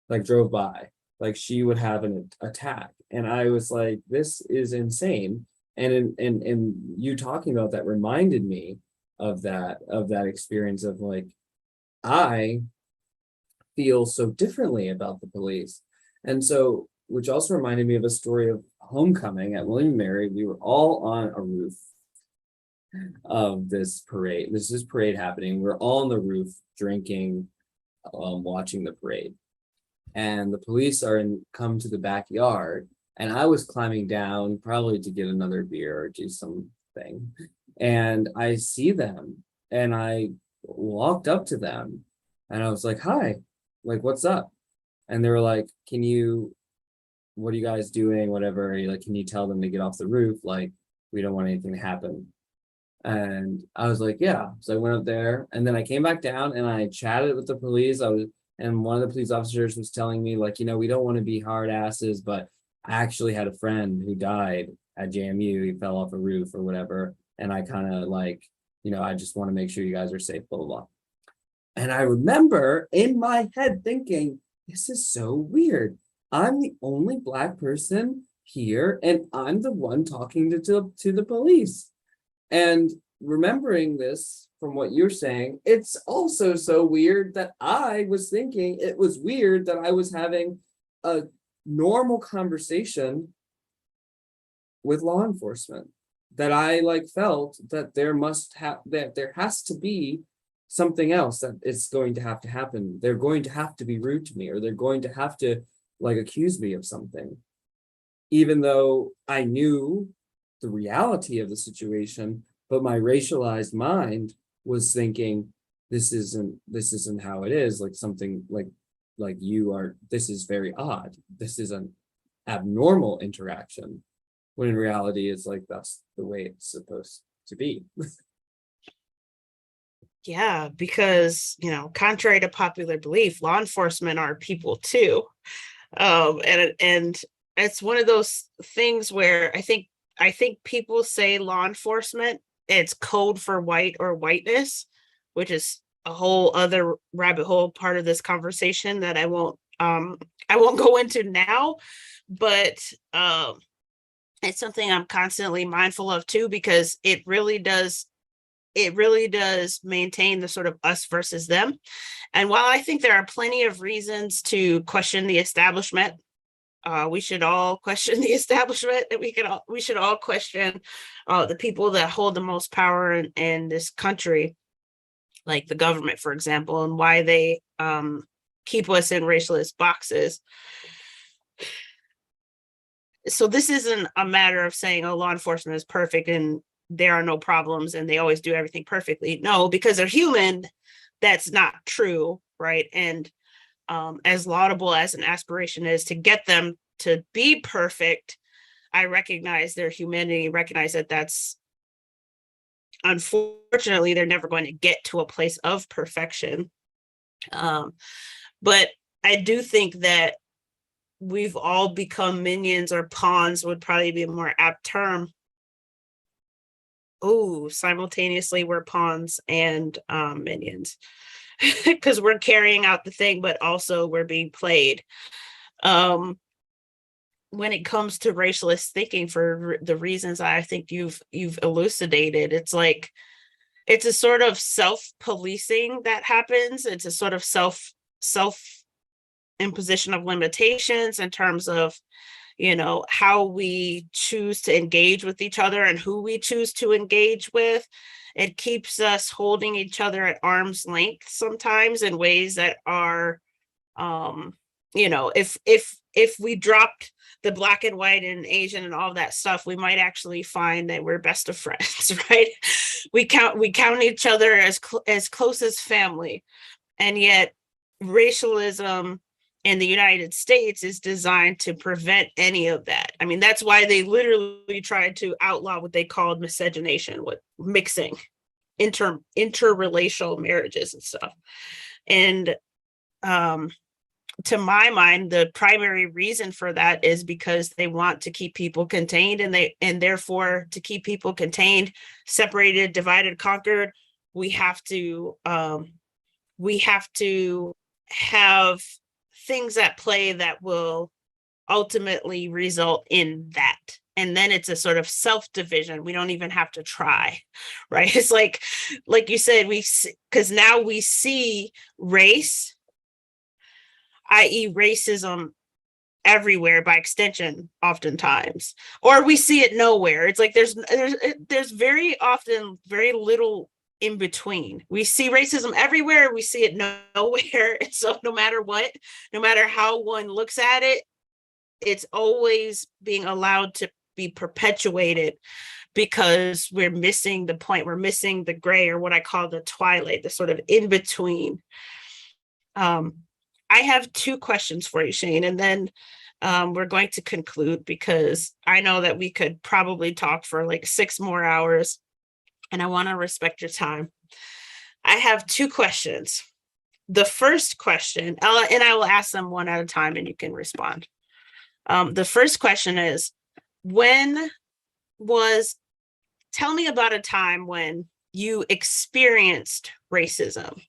like drove by, like she would have an attack. And I was like, this is insane. And you talking about that reminded me of that experience of like, I feel so differently about the police. And so, which also reminded me of a story of homecoming at William and Mary. We were all on a roof of this parade. This is parade happening. We're all on the roof drinking, watching the parade. And the police come to the backyard, and I was climbing down probably to get another beer or do something. And I see them, and I walked up to them, and I was like, "Hi, like, what's up?" And they were like, what are you guys doing? Whatever. Like, can you tell them to get off the roof? Like, we don't want anything to happen. And I was like, yeah. So I went up there, and then I came back down and I chatted with the police. And one of the police officers was telling me like, we don't want to be hard asses, but I actually had a friend who died at JMU. He fell off a roof or whatever. And I kind of like, I just want to make sure you guys are safe, blah, blah, blah. And I remember in my head thinking, this is so weird. I'm the only Black person here, and I'm the one talking to the police. And remembering this from what you're saying, it's also so weird that I was thinking it was weird that I was having a normal conversation with law enforcement, that I like felt that there has to be something else, that it's going to have to happen. They're going to have to be rude to me, or they're going to have to like accuse me of something, even though I knew the reality of the situation. But my racialized mind was thinking, this isn't how it is. Like something like this is very odd. This is an abnormal interaction, when in reality it's like, that's the way it's supposed to be. Yeah, because, contrary to popular belief, law enforcement are people too. And it's one of those things where I think people say law enforcement, it's code for white or whiteness, which is a whole other rabbit hole part of this conversation that I won't go into now. But it's something I'm constantly mindful of too, because it really does maintain the sort of us versus them. And while I think there are plenty of reasons to question the establishment, we should all question the establishment, and we should all question the people that hold the most power in this country, like the government, for example, and why they keep us in racialist boxes. So this isn't a matter of saying, oh, law enforcement is perfect and there are no problems and they always do everything perfectly. No, because they're human, that's not true, right? And as laudable as an aspiration is to get them to be perfect, I recognize their humanity, recognize that that's, unfortunately, they're never going to get to a place of perfection. But I do think that we've all become minions, or pawns would probably be a more apt term. Oh, simultaneously we're pawns and minions because we're carrying out the thing, but also we're being played. When it comes to racialist thinking, for the reasons I think you've elucidated, it's like it's a sort of self-policing that happens. It's a sort of self imposition of limitations in terms of, how we choose to engage with each other and who we choose to engage with. It keeps us holding each other at arm's length sometimes in ways that are, if we dropped the black and white and Asian and all that stuff, we might actually find that we're best of friends, right? We count each other as close as family, and yet racialism in the United States is designed to prevent any of that. I mean, that's why they literally tried to outlaw what they called miscegenation, with mixing, interracial marriages and stuff. And to my mind, the primary reason for that is because they want to keep people contained, and therefore, to keep people contained, separated, divided, conquered, we have to have things at play that will ultimately result in that. And then it's a sort of self-division. We don't even have to try, right? It's like you said, because now we see race, i.e. racism, everywhere by extension, oftentimes, or we see it nowhere. It's like there's very often very little in between. We see racism everywhere, we see it nowhere. And so no matter what, no matter how one looks at it, it's always being allowed to be perpetuated, because we're missing the point. We're missing the gray, or what I call the twilight, the sort of in between. I have two questions for you, Shane, and then we're going to conclude, because I know that we could probably talk for like 6 more hours, and I want to respect your time. I have two questions. The first question, and I will ask them one at a time and you can respond. The first question is, tell me about a time when you experienced racism.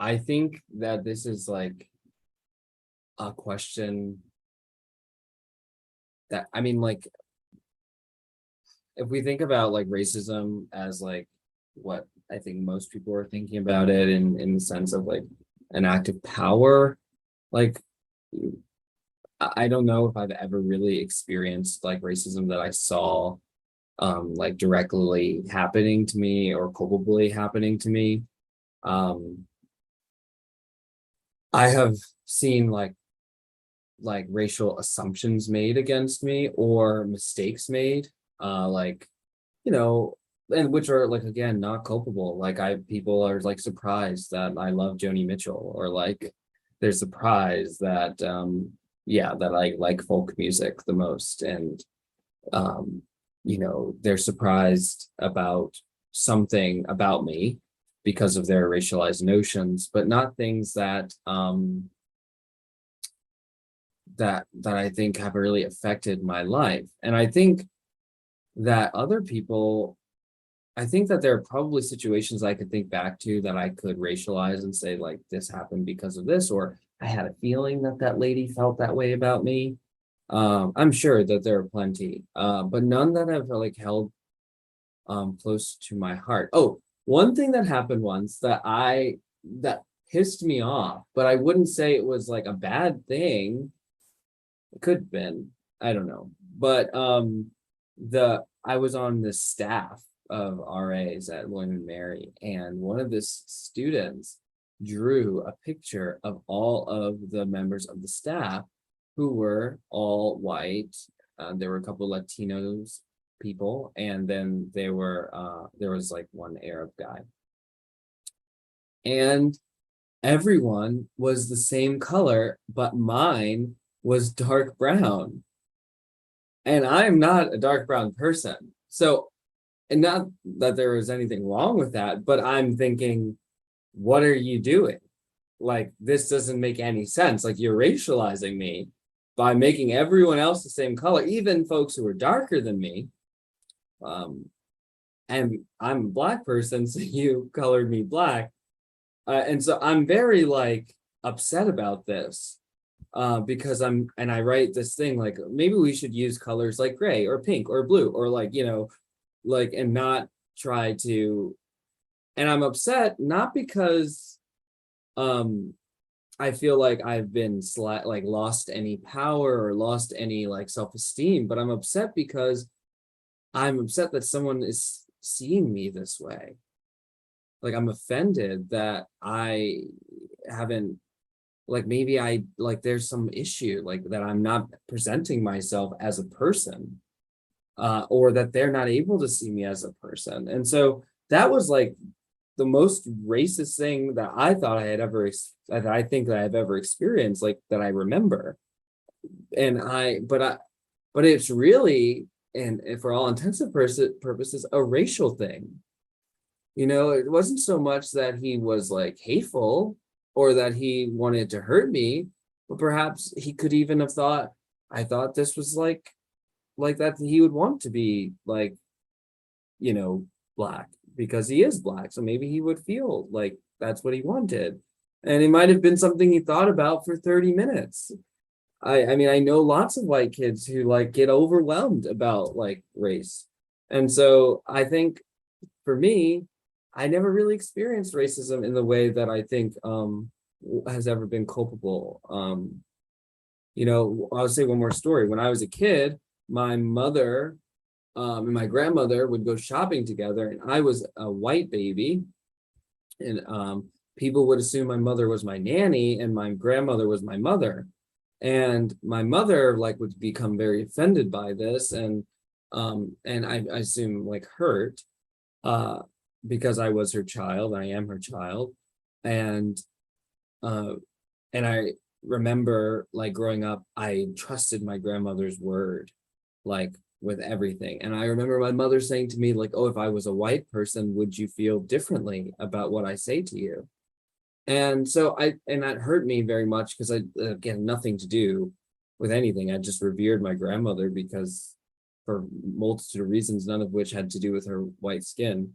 I think that this is like a question that, I mean, like, if we think about like racism as like what I think most people are thinking about it in the sense of like an act of power, like I don't know if I've ever really experienced like racism that I saw like directly happening to me or culpably happening to me. I have seen like racial assumptions made against me or mistakes made, like, and which are like, again, not culpable. Like people are like surprised that I love Joni Mitchell, or like they're surprised that that I like folk music the most. And they're surprised about something about me because of their racialized notions, but not things that that I think have really affected my life. And I think that I think that there are probably situations I could think back to that I could racialize and say, like, this happened because of this, or I had a feeling that that lady felt that way about me. I'm sure that there are plenty, but none that have like held close to my heart. Oh, one thing that happened once that pissed me off, but I wouldn't say it was like a bad thing. It could have been, I don't know. But I was on the staff of RAs at William and Mary, and one of the students drew a picture of all of the members of the staff who were all white. There were a couple of Latinos people, and then there was like one Arab guy. And everyone was the same color, but mine was dark brown. and I'm not a dark brown person. So, and not that there was anything wrong with that, but I'm thinking, what are you doing? Like, this doesn't make any sense. Like, you're racializing me by making everyone else the same color, even folks who are darker than me. And I'm a black person, so you colored me black. And so I'm very like upset about this because I write this thing like, maybe we should use colors like gray or pink or blue or like, like, and not try to, and I'm upset not because I feel like I've been like lost any power or lost any like self-esteem, but I'm upset because I'm upset that someone is seeing me this way. Like, I'm offended that I haven't, like, maybe I, like, there's some issue, like, that I'm not presenting myself as a person, or that they're not able to see me as a person. And so that was like the most racist thing that I thought I had ever, that I think that I've ever experienced, like, that I remember. But it's really, and for all intents and purposes, a racial thing. It wasn't so much that he was like hateful or that he wanted to hurt me, but perhaps he could even have thought, I thought this was like that he would want to be like, black because he is black. So maybe he would feel like that's what he wanted. And it might have been something he thought about for 30 minutes. I mean, I know lots of white kids who like get overwhelmed about like race. And so I think for me, I never really experienced racism in the way that I think has ever been culpable. I'll say one more story. When I was a kid, my mother and my grandmother would go shopping together, and I was a white baby, and people would assume my mother was my nanny and my grandmother was my mother. And my mother like would become very offended by this, and I assume like hurt. Because I was her child, I am her child. And I remember like growing up, I trusted my grandmother's word, like with everything. And I remember my mother saying to me, like, oh, if I was a white person, would you feel differently about what I say to you? And so that hurt me very much because I, again, nothing to do with anything. I just revered my grandmother because for multitude of reasons, none of which had to do with her white skin.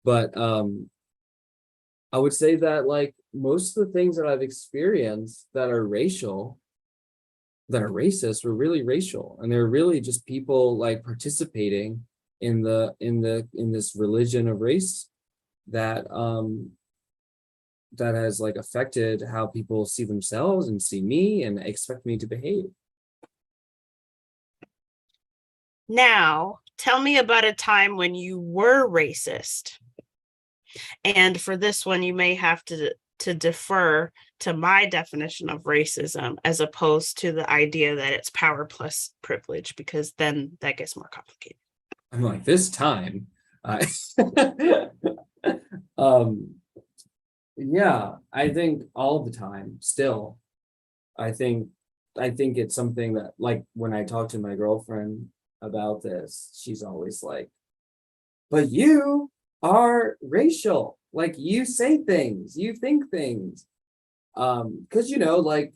But I would say that like most of the things that I've experienced that are racial, that are racist, were really racial, and they're really just people like participating in this religion of race that that has like affected how people see themselves and see me and expect me to behave. Now, tell me about a time when you were racist. And for this one, you may have to defer to my definition of racism as opposed to the idea that it's power plus privilege, because then that gets more complicated. I'm like, this time, yeah, I think all the time still. I think it's something that, like, when I talk to my girlfriend about this, she's always like, but you are racial. Like, you say things, you think things. Because like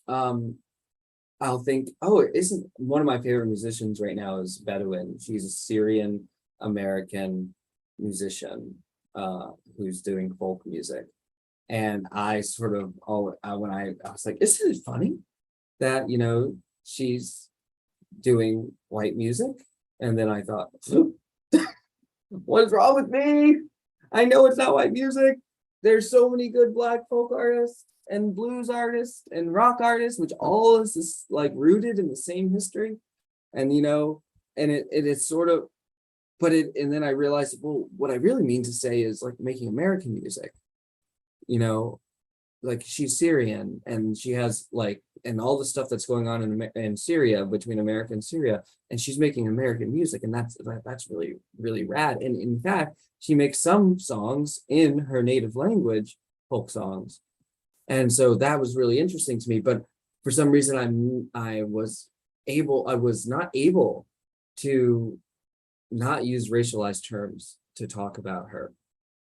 I'll think, oh, isn't one of my favorite musicians right now is Bedouin. She's a Syrian American musician who's doing folk music. And I sort of, when I was like, isn't it funny that, she's doing white music? And then I thought, what's wrong with me? I know it's not white music. There's so many good Black folk artists and blues artists and rock artists, which all is this, like, rooted in the same history. And, and it is sort of, and then I realized, well, what I really mean to say is like making American music, like she's Syrian and she has like, and all the stuff that's going on in Syria, between America and Syria, and she's making American music, and that's really, really rad. And in fact, she makes some songs in her native language, folk songs. And so that was really interesting to me. But for some reason, I was I was not able to not use racialized terms to talk about her.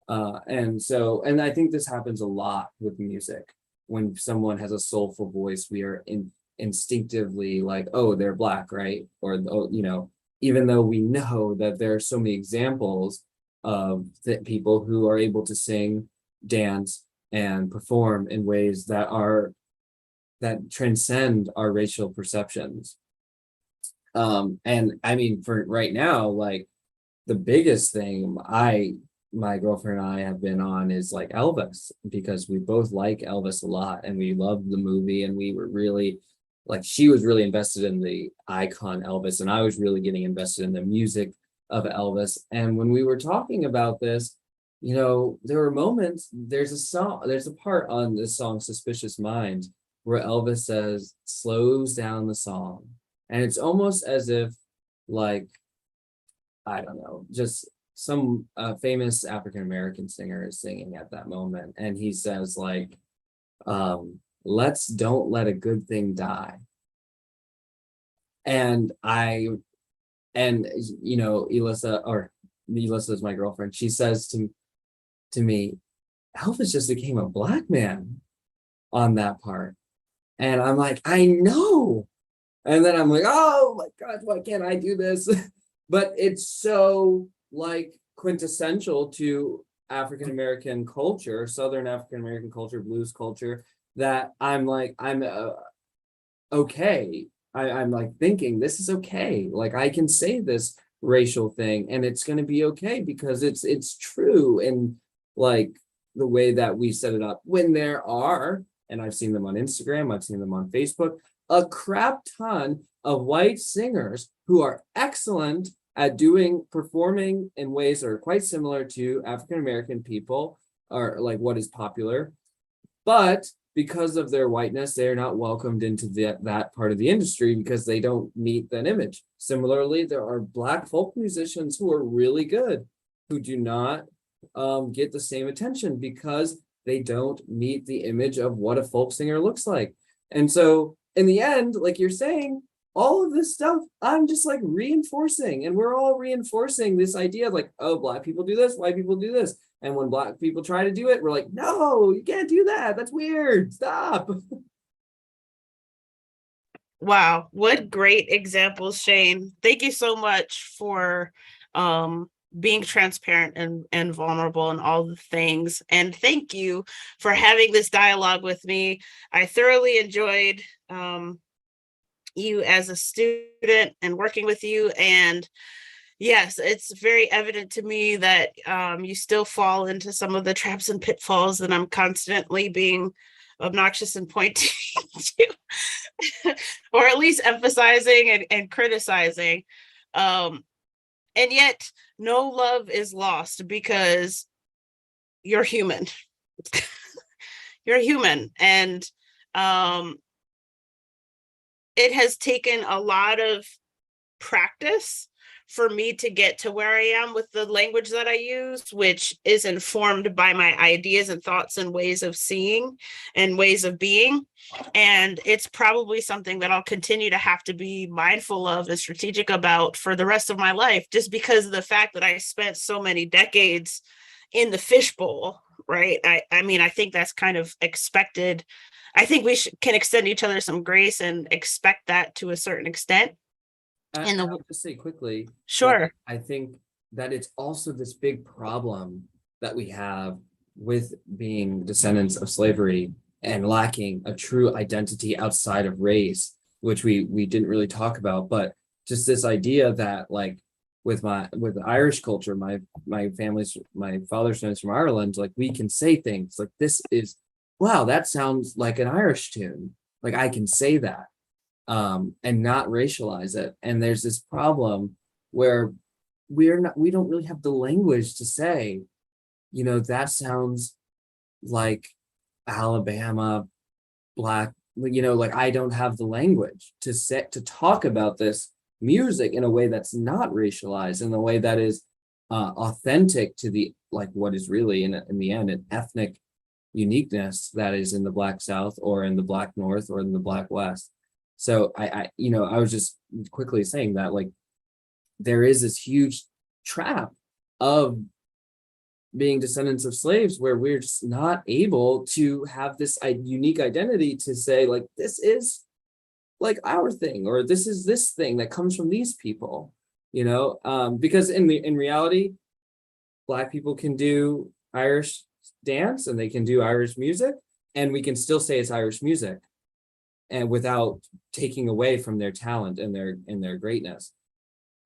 And I think this happens a lot with music. When someone has a soulful voice, we are instinctively like, oh, they're Black, right? Or, oh, even though we know that there are so many examples of people who are able to sing, dance, and perform in ways that transcend our racial perceptions. And I mean, for right now, like the biggest thing my girlfriend and I have been on is like Elvis, because we both like Elvis a lot and we loved the movie, and we were really like, she was really invested in the icon Elvis, and I was really getting invested in the music of Elvis. And when we were talking about this, there were moments, there's a part on this song Suspicious Minds where Elvis slows down the song. And it's almost as if, like, I don't know, just some famous African-American singer is singing at that moment. And he says, like, don't let a good thing die. And Elissa is my girlfriend. She says to me, Elvis just became a Black man on that part. And I'm like, I know. And then I'm like, oh my God, why can't I do this? But it's so like quintessential to African American culture, Southern African American culture, blues culture, that I'm like, I'm okay. I'm like thinking this is okay. Like I can say this racial thing and it's going to be okay because it's true. And like the way that we set it up, when there are, and I've seen them on Instagram, I've seen them on Facebook, a crap ton of white singers who are excellent at performing in ways that are quite similar to African American people, or like what is popular. But because of their whiteness, they are not welcomed into that part of the industry because they don't meet that image. Similarly, there are Black folk musicians who are really good, who do not get the same attention because they don't meet the image of what a folk singer looks like. And so in the end, like you're saying, all of this stuff, I'm just like reinforcing, and we're all reinforcing this idea of like, oh, Black people do this, white people do this. And when Black people try to do it, we're like, no, you can't do that. That's weird. Stop. Wow, what great examples, Shane. Thank you so much for being transparent and vulnerable and all the things. And thank you for having this dialogue with me. I thoroughly enjoyed you as a student and working with you. And yes, it's very evident to me that you still fall into some of the traps and pitfalls that I'm constantly being obnoxious and pointing to, or at least emphasizing and criticizing. And yet no love is lost because you're human. You're human. And it has taken a lot of practice for me to get to where I am with the language that I use, which is informed by my ideas and thoughts and ways of seeing and ways of being. And it's probably something that I'll continue to have to be mindful of and strategic about for the rest of my life, just because of the fact that I spent so many decades in the fishbowl, right? I mean, I think that's kind of expected. I think we can extend each other some grace and expect that to a certain extent. I'll just say quickly, sure. I think that it's also this big problem that we have with being descendants of slavery and lacking a true identity outside of race, which we didn't really talk about, but just this idea that like with the Irish culture, my father's family from Ireland, like we can say things like, this is, wow, that sounds like an Irish tune. Like I can say that. And not racialize it. And there's this problem where we don't really have the language to say, that sounds like Alabama Black, like I don't have the language to talk about this music in a way that's not racialized, in a way that is authentic to the, like what is really in the end, an ethnic uniqueness that is in the Black South or in the Black North or in the Black West. So I was just quickly saying that, like, there is this huge trap of being descendants of slaves where we're just not able to have this unique identity to say, like, this is like our thing, or this is this thing that comes from these people, because in reality, Black people can do Irish dance and they can do Irish music, and we can still say it's Irish music, and without taking away from their talent and their greatness.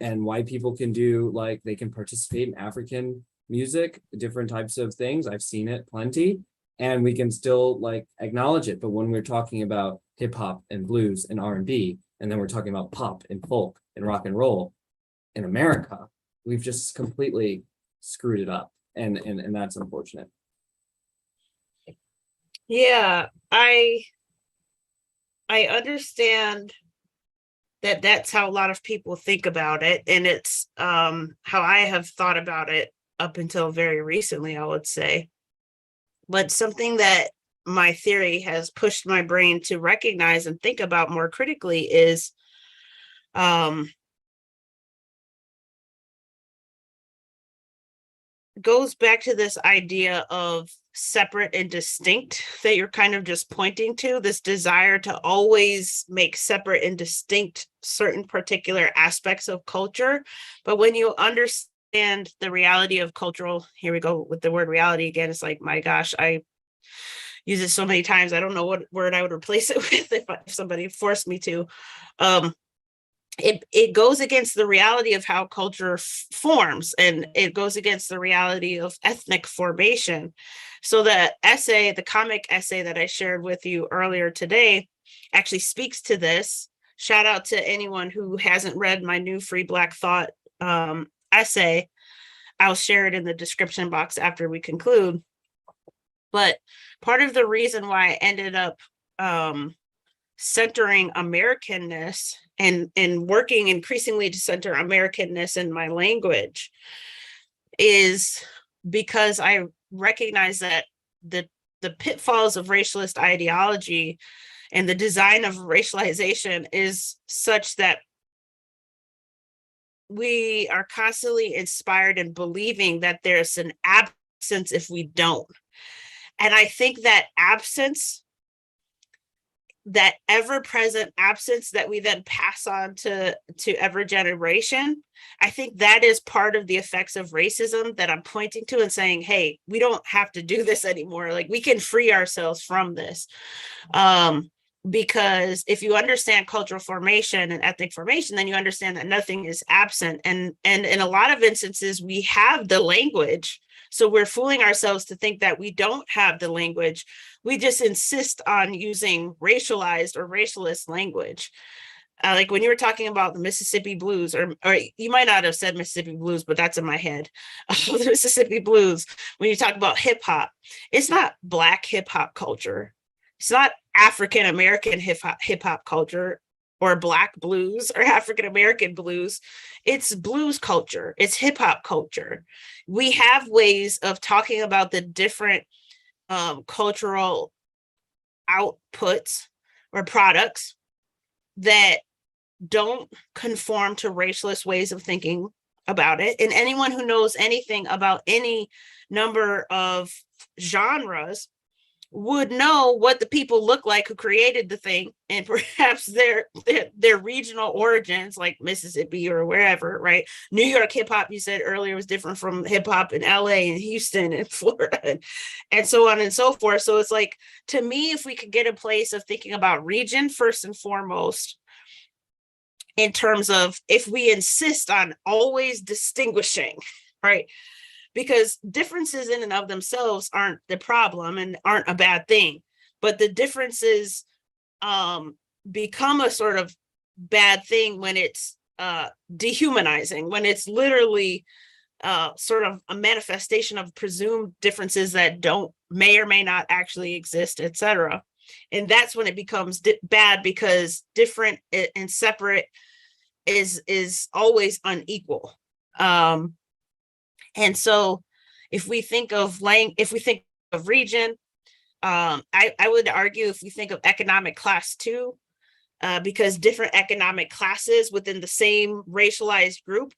And white people can do, like, they can participate in African music, different types of things. I've seen it plenty, and we can still, like, acknowledge it. But when we're talking about hip hop and blues and R&B, and then we're talking about pop and folk and rock and roll in America, we've just completely screwed it up, and that's unfortunate. Yeah, I understand that that's how a lot of people think about it, and it's how I have thought about it up until very recently, I would say. But something that my theory has pushed my brain to recognize and think about more critically is goes back to this idea of separate and distinct that you're kind of just pointing to, this desire to always make separate and distinct certain particular aspects of culture. But when you understand the reality of cultural, here we go with the word reality again, it's like, my gosh, I use it so many times, I don't know what word I would replace it with if somebody forced me to. It goes against the reality of how culture forms, and it goes against the reality of ethnic formation. So the comic essay that I shared with you earlier today actually speaks to this. Shout out to anyone who hasn't read my new Free Black Thought essay. I'll share it in the description box after we conclude. But part of the reason why I ended up centering Americanness and working increasingly to center Americanness in my language is because I recognize that the pitfalls of racialist ideology and the design of racialization is such that we are constantly inspired in believing that there's an absence if we don't. And I think that absence, that ever-present absence that we then pass on to every generation, I think that is part of the effects of racism that I'm pointing to and saying, hey, we don't have to do this anymore. Like, we can free ourselves from this. Because if you understand cultural formation and ethnic formation, then you understand that nothing is absent. And in a lot of instances, we have the language. So we're fooling ourselves to think that we don't have the language. We just insist on using racialized or racialist language. Like when you were talking about the Mississippi Blues, or you might not have said Mississippi Blues, but that's in my head. The Mississippi Blues, when you talk about hip hop, it's not Black hip hop culture. It's not African American hip hop culture, or Black blues or African American blues. It's blues culture. It's hip hop culture. We have ways of talking about the different cultural outputs or products that don't conform to racialist ways of thinking about it. And anyone who knows anything about any number of genres would know what the people look like who created the thing, and perhaps their regional origins, like Mississippi or wherever, right? New York hip hop, you said earlier, was different from hip hop in LA and Houston and Florida, and so on and so forth. So it's like, to me, if we could get a place of thinking about region first and foremost, in terms of, if we insist on always distinguishing, right? Because differences in and of themselves aren't the problem and aren't a bad thing, but the differences become a sort of bad thing when it's dehumanizing, when it's literally sort of a manifestation of presumed differences that may or may not actually exist, etc. And that's when it becomes bad, because different and separate is always unequal. And so if we think of region, I would argue, if we think of economic class too, because different economic classes within the same racialized group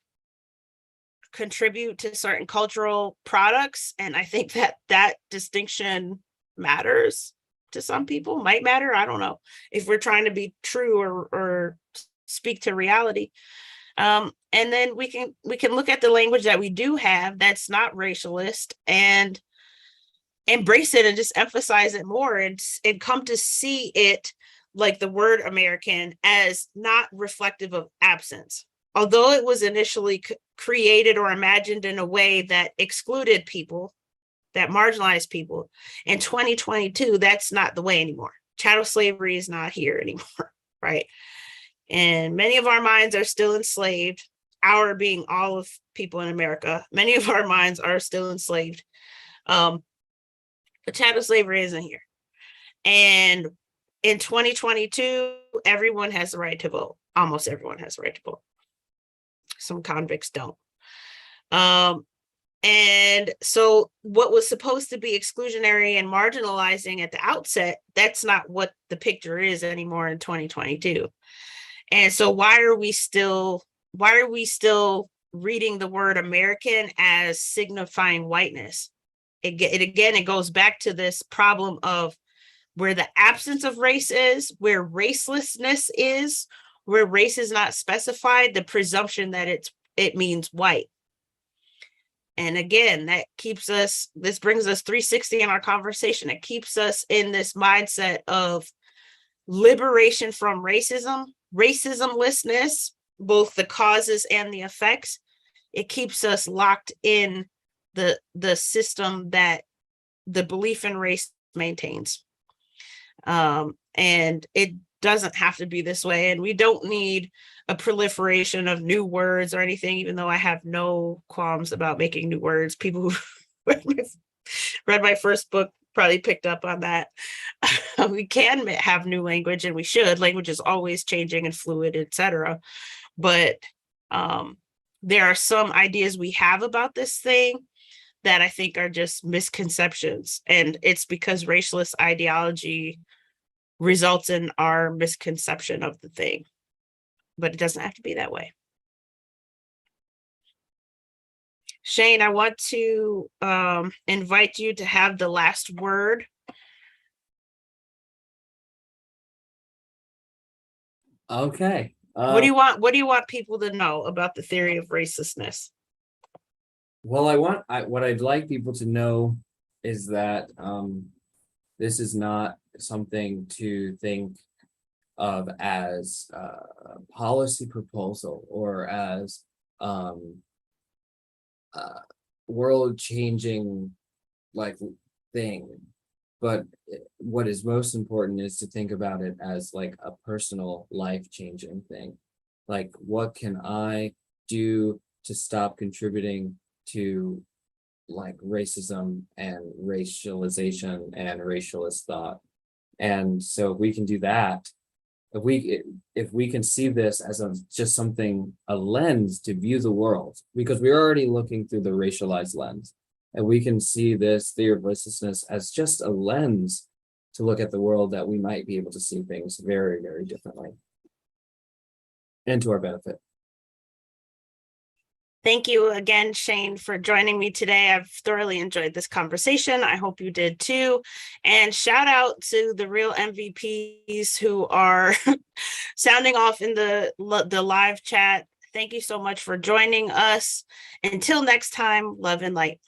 contribute to certain cultural products. And I think that that distinction matters to some people, might matter. I don't know if we're trying to be true or speak to reality. And then we can look at the language that we do have that's not racialist and embrace it and just emphasize it more and come to see it like the word American as not reflective of absence. Although it was initially created or imagined in a way that excluded people, that marginalized people, in 2022, that's not the way anymore. Chattel slavery is not here anymore, right? And many of our minds are still enslaved, our being all of people in America. Many of our minds are still enslaved. But chattel slavery isn't here. And in 2022, everyone has the right to vote. Almost everyone has the right to vote. Some convicts don't. And so what was supposed to be exclusionary and marginalizing at the outset, that's not what the picture is anymore in 2022. And so why are we still reading the word American as signifying whiteness? It goes back to this problem of where the absence of race is, where racelessness is, where race is not specified, the presumption that it means white. And again, this brings us 360 in our conversation. It keeps us in this mindset of liberation from racism, racismlessness, both the causes and the effects. It keeps us locked in the system that the belief in race maintains. And it doesn't have to be this way. And we don't need a proliferation of new words or anything, even though I have no qualms about making new words. People who read my first book probably picked up on that. We can have new language, and we should. Language is always changing and fluid, etc. But there are some ideas we have about this thing that I think are just misconceptions. And it's because racialist ideology results in our misconception of the thing. But it doesn't have to be that way. Shane, I want to invite you to have the last word. Okay. What do you want people to know about the theory of racelessness? Well, what I'd like people to know is that this is not something to think of as a policy proposal or as world-changing like thing. But what is most important is to think about it as like a personal life-changing thing. Like, what can I do to stop contributing to like racism and racialization and racialist thought? And so if we can do that, if we can see this as just something, a lens to view the world, because we're already looking through the racialized lens, and we can see this theory of racelessness as just a lens to look at the world, that we might be able to see things very, very differently and to our benefit. Thank you again, Shane, for joining me today. I've thoroughly enjoyed this conversation. I hope you did too. And shout out to the real MVPs who are sounding off in the live chat. Thank you so much for joining us. Until next time, love and light.